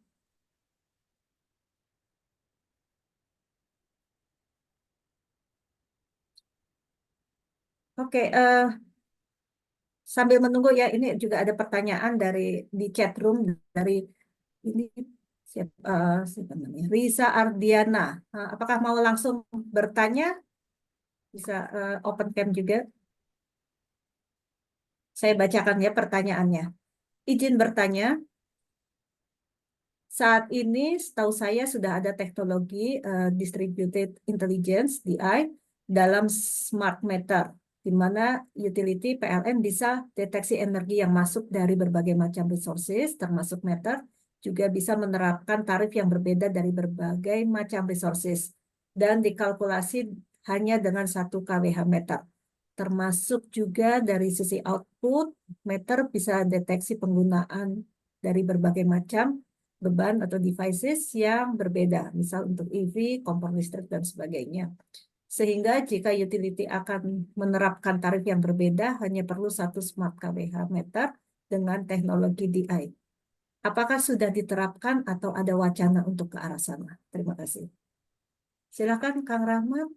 Oke, sambil menunggu ya, ini juga ada pertanyaan di chat room dari ini siapa namanya? Risa Ardiana. Apakah mau langsung bertanya? Bisa open cam juga. Saya bacakan ya pertanyaannya. Izin bertanya. Saat ini setahu saya sudah ada teknologi distributed intelligence (DI) dalam smart meter, di mana utility PLN bisa deteksi energi yang masuk dari berbagai macam resources, termasuk meter, juga bisa menerapkan tarif yang berbeda dari berbagai macam resources, dan dikalkulasi hanya dengan 1 kWh meter. Termasuk juga dari sisi output, meter bisa deteksi penggunaan dari berbagai macam beban atau devices yang berbeda, misal untuk EV, kompor listrik, dan sebagainya. Sehingga jika utility akan menerapkan tarif yang berbeda, hanya perlu 1 smart kWh meter dengan teknologi DI. Apakah sudah diterapkan atau ada wacana untuk ke arah sana? Terima kasih. Silakan Kang Rahmat.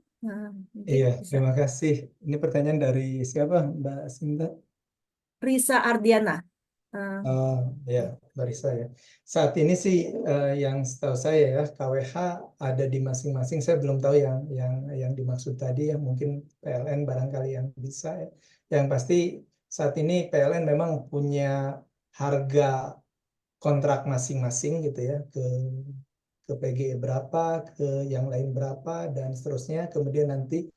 Iya, terima kasih. Ini pertanyaan dari siapa, Mbak Sinta? Risa Ardiana. Ya, Barisa ya. Saat ini sih yang setahu saya ya, KWH ada di masing-masing. Saya belum tahu yang dimaksud tadi ya, mungkin PLN barangkali yang bisa ya. Yang pasti saat ini PLN memang punya harga kontrak masing-masing gitu ya, ke PGE berapa, ke yang lain berapa, dan seterusnya. Kemudian nanti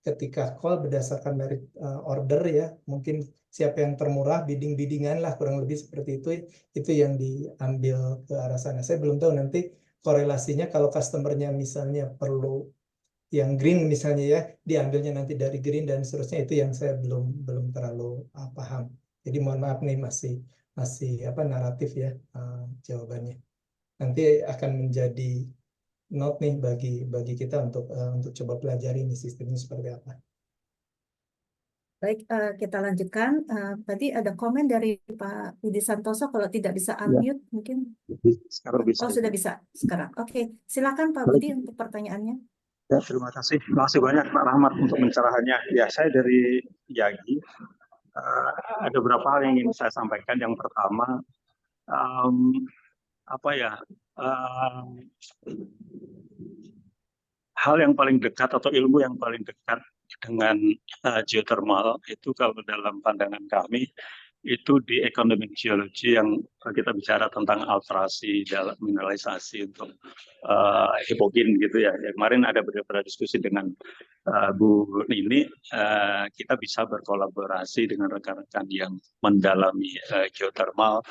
ketika call berdasarkan merit order ya, mungkin siapa yang termurah, bidding-biddingan lah kurang lebih seperti itu yang diambil ke arah sana. Saya belum tahu nanti korelasinya kalau customernya misalnya perlu yang green misalnya ya, diambilnya nanti dari green dan seterusnya, itu yang saya belum terlalu paham. Jadi mohon maaf nih masih naratif ya jawabannya. Nanti akan menjadi note nih bagi kita untuk coba pelajari ini sistemnya seperti apa. Baik, kita lanjutkan. Tadi ada komen dari Pak Budi Santoso, kalau tidak bisa unmute mungkin. Sekarang bisa. Oh, sudah bisa sekarang. Oke, silakan Pak Budi untuk pertanyaannya. Ya, terima kasih. Terima kasih banyak Pak Rahmat untuk pencerahannya. Ya, saya dari Yagi. Ada beberapa hal yang ingin saya sampaikan. Yang pertama, hal yang paling dekat atau ilmu yang paling dekat dengan geothermal itu kalau dalam pandangan kami itu di economic geology yang kita bicara tentang alterasi dalam mineralisasi untuk hipogen gitu ya. Kemarin ada beberapa diskusi dengan Bu Nini, kita bisa berkolaborasi dengan rekan-rekan yang mendalami geothermal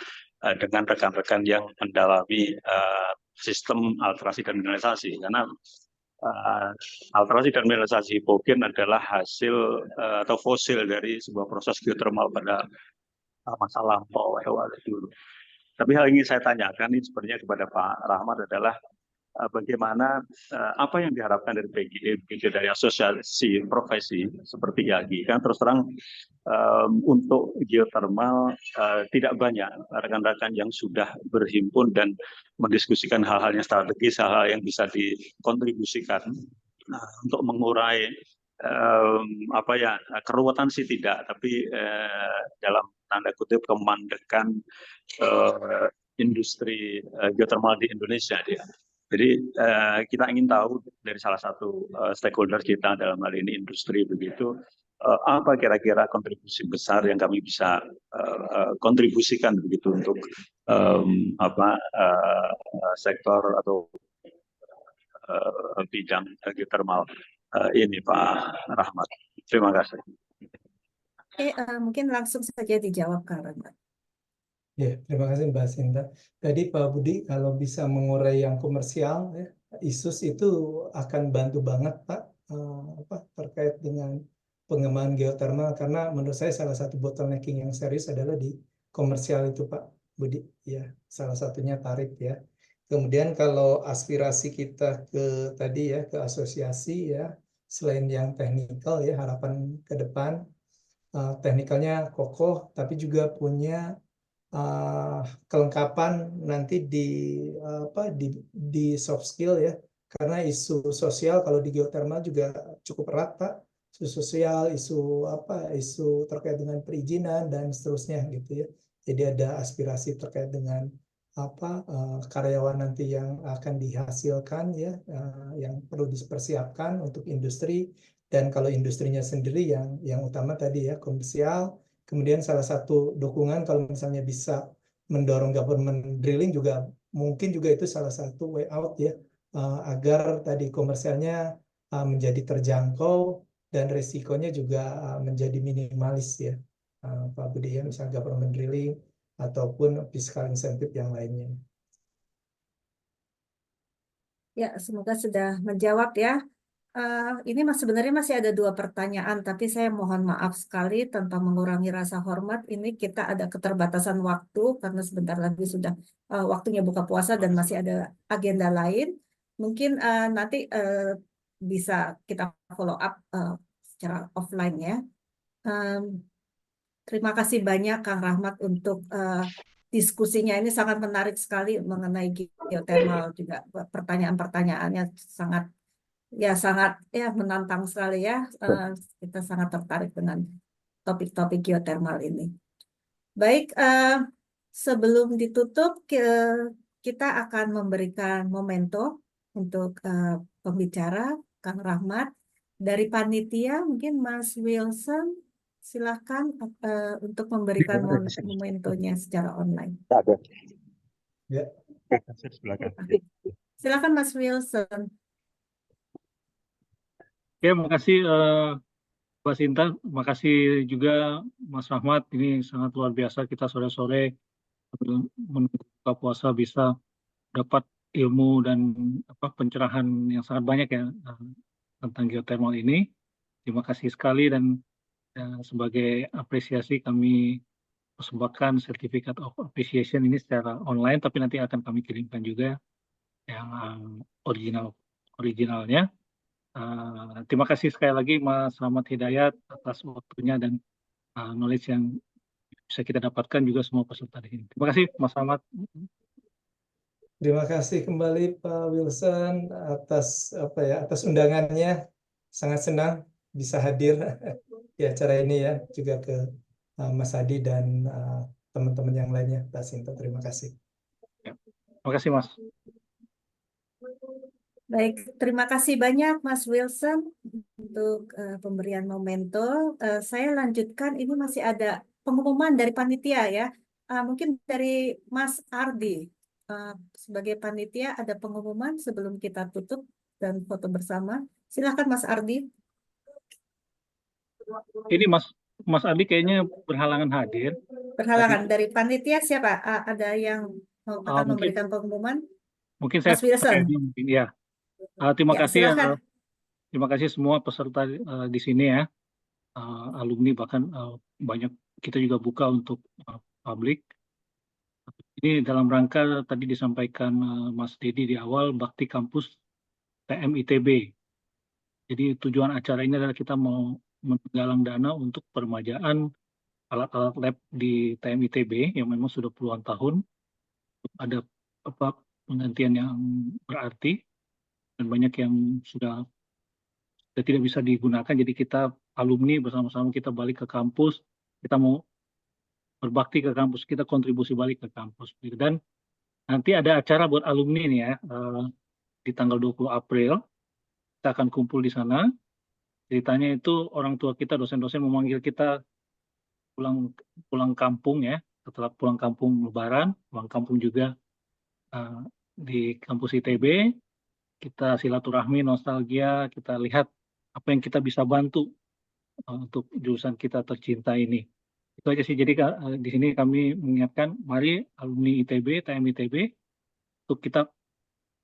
dengan rekan-rekan yang mendalami sistem alterasi dan mineralisasi, karena alterasi dan mineralisasi hipogen adalah hasil atau fosil dari sebuah proses geothermal pada masa lampau dulu. Tapi hal yang ingin saya tanyakan ini sebenarnya kepada Pak Rahmat adalah bagaimana apa yang diharapkan dari PGE dari asosiasi profesi seperti YAGI. Kan terus terang untuk geothermal tidak banyak rekan-rekan yang sudah berhimpun dan mendiskusikan hal-hal yang strategis, hal-hal yang bisa dikontribusikan untuk mengurai keruwetan sih tidak, tapi dalam tanda kutip kemandekan industri geothermal di Indonesia dia. Jadi kita ingin tahu dari salah satu stakeholder kita dalam hal ini industri begitu, apa kira-kira kontribusi besar yang kami bisa kontribusikan begitu untuk sektor atau bidang geothermal ini Pak Rahmat. Terima kasih. Oke, mungkin langsung saja dijawab Kang Rahmat. Ya, terima kasih Mbak Sinta. Tadi Pak Budi kalau bisa mengurai yang komersial, ya, ISUS itu akan bantu banget Pak terkait dengan pengembangan geothermal, karena menurut saya salah satu bottlenecking yang serius adalah di komersial itu Pak Budi. Ya, salah satunya tarif ya. Kemudian kalau aspirasi kita ke tadi ya ke asosiasi ya, selain yang teknikal ya, harapan ke depan teknikalnya kokoh, tapi juga punya kelengkapan nanti di soft skill ya, karena isu sosial kalau di geothermal juga cukup erat Pak, isu sosial, isu terkait dengan perizinan dan seterusnya gitu ya. Jadi ada aspirasi terkait dengan karyawan nanti yang akan dihasilkan ya, yang perlu dipersiapkan untuk industri, dan kalau industrinya sendiri yang utama tadi ya komersial. Kemudian salah satu dukungan kalau misalnya bisa mendorong government drilling juga mungkin juga itu salah satu way out ya, agar tadi komersialnya menjadi terjangkau dan resikonya juga menjadi minimalis ya Pak Budi ya, misalnya government drilling ataupun fiscal insentif yang lainnya. Ya, semoga sudah menjawab ya. Ini sebenarnya masih ada 2 pertanyaan, tapi saya mohon maaf sekali tanpa mengurangi rasa hormat. Ini kita ada keterbatasan waktu karena sebentar lagi sudah waktunya buka puasa dan masih ada agenda lain. Mungkin nanti bisa kita follow up secara offline ya. Terima kasih banyak Kang Rahmat untuk diskusinya. Ini sangat menarik sekali mengenai geothermal juga. Pertanyaan-pertanyaannya sangat menantang sekali ya. Kita sangat tertarik dengan topik-topik geothermal ini. Baik, sebelum ditutup kita akan memberikan memento untuk pembicara Kang Rahmat. Dari panitia mungkin Mas Wilson, silakan untuk memberikan mementonya secara online. Ya. Silakan Mas Wilson. Ya, makasih Mbak Sinta, makasih juga Mas Rahmat. Ini sangat luar biasa kita sore-sore menuju buka puasa bisa dapat ilmu dan pencerahan yang sangat banyak ya tentang geothermal ini. Terima kasih sekali dan sebagai apresiasi kami persembahkan Certificate of Appreciation ini secara online, tapi nanti akan kami kirimkan juga yang originalnya. Terima kasih sekali lagi Mas Rahmat Hidayat atas waktunya dan knowledge yang bisa kita dapatkan juga semua peserta di sini. Terima kasih Mas Rahmat. Terima kasih kembali Pak Wilson atas undangannya. Sangat senang bisa hadir di acara ini ya, juga ke Mas Adi dan teman-teman yang lainnya. Pak Sinta, terima kasih. Terima kasih Mas. Baik, terima kasih banyak Mas Wilson untuk pemberian memento. Saya lanjutkan, ini masih ada pengumuman dari panitia ya. Mungkin dari Mas Ardi. Sebagai panitia ada pengumuman sebelum kita tutup dan foto bersama. Silakan Mas Ardi. Ini Mas Ardi kayaknya berhalangan hadir. Berhalangan. Dari panitia siapa? Ada yang akan mungkin, memberikan pengumuman? Mungkin saya Mas Wilson. Mungkin ya. Terima kasih. Terima kasih semua peserta di sini ya. Alumni bahkan banyak kita juga buka untuk publik. Ini dalam rangka tadi disampaikan Mas Dedi di awal bakti kampus TM ITB. Jadi tujuan acara ini adalah kita mau menggalang dana untuk peremajaan alat-alat lab di TM ITB yang memang sudah puluhan tahun. Ada penggantian yang berarti dan banyak yang sudah tidak bisa digunakan. Jadi kita alumni bersama-sama kita balik ke kampus, kita mau berbakti ke kampus, kita kontribusi balik ke kampus. Dan nanti ada acara buat alumni nih ya, di tanggal 20 April, kita akan kumpul di sana. Ceritanya itu orang tua kita, dosen-dosen memanggil kita pulang kampung ya, setelah pulang kampung Lebaran, pulang kampung juga di kampus ITB, kita silaturahmi, nostalgia, kita lihat apa yang kita bisa bantu untuk jurusan kita tercinta ini. Itu aja sih. Jadi di sini kami mengingatkan, mari alumni ITB, TM ITB, untuk kita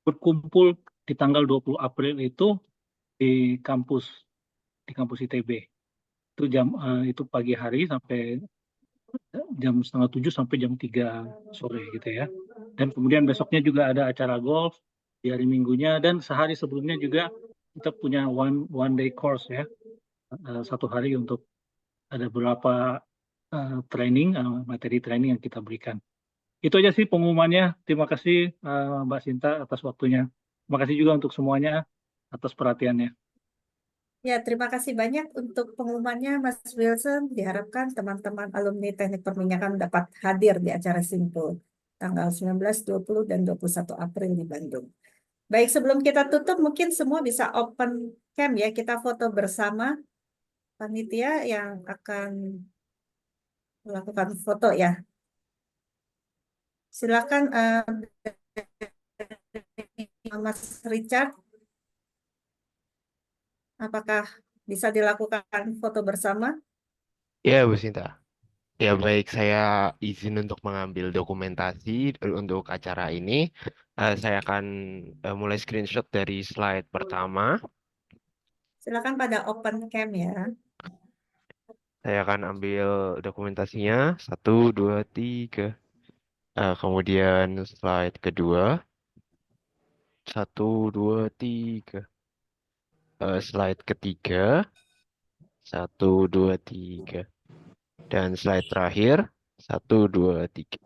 berkumpul di tanggal 20 April itu di kampus ITB. Itu itu pagi hari sampai jam 6:30 sampai jam 3 sore gitu ya. Dan kemudian besoknya juga ada acara golf di hari Minggunya, dan sehari sebelumnya juga kita punya one day course ya, satu hari untuk ada beberapa materi training yang kita berikan. Itu aja sih pengumumannya. Terima kasih Mbak Sinta atas waktunya. Terima kasih juga untuk semuanya atas perhatiannya. Ya, terima kasih banyak untuk pengumumannya Mas Wilson. Diharapkan teman-teman alumni Teknik Perminyakan dapat hadir di acara Simpul tanggal 19, 20, dan 21 April di Bandung. Baik, sebelum kita tutup, mungkin semua bisa open cam ya, kita foto bersama panitia yang akan melakukan foto ya. Silakan Mas Richard, apakah bisa dilakukan foto bersama? Ya, Bu Sinta. Ya, baik, saya izin untuk mengambil dokumentasi untuk acara ini. Saya akan mulai screenshot dari slide pertama. Silakan pada open cam ya. Saya akan ambil dokumentasinya. 1, 2, 3. Kemudian slide kedua. 1, 2, 3. Slide ketiga. 1, 2, 3. Dan slide terakhir. 1, 2, 3.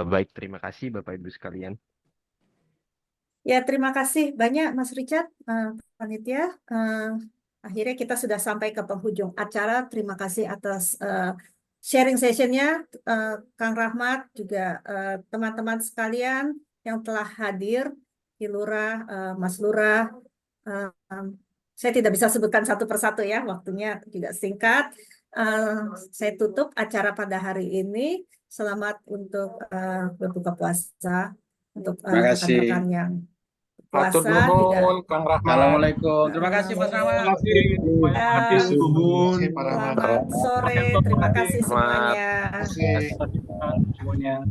Baik, terima kasih Bapak Ibu sekalian. Ya, terima kasih banyak Mas Richard, panitia. Akhirnya kita sudah sampai ke penghujung acara. Terima kasih atas sharing sessionnya, Kang Rahmat, juga teman-teman sekalian yang telah hadir, Lurah, Mas Lurah. Saya tidak bisa sebutkan satu persatu ya, waktunya juga singkat. Saya tutup acara pada hari ini. Selamat untuk berbuka puasa untuk rekan-rekan yang puasa juga. Kang Rahmat. Assalamualaikum. Terima kasih Mas Rahmat. Terima kasih semuanya. Selamat sore, terima kasih semuanya. Semuanya.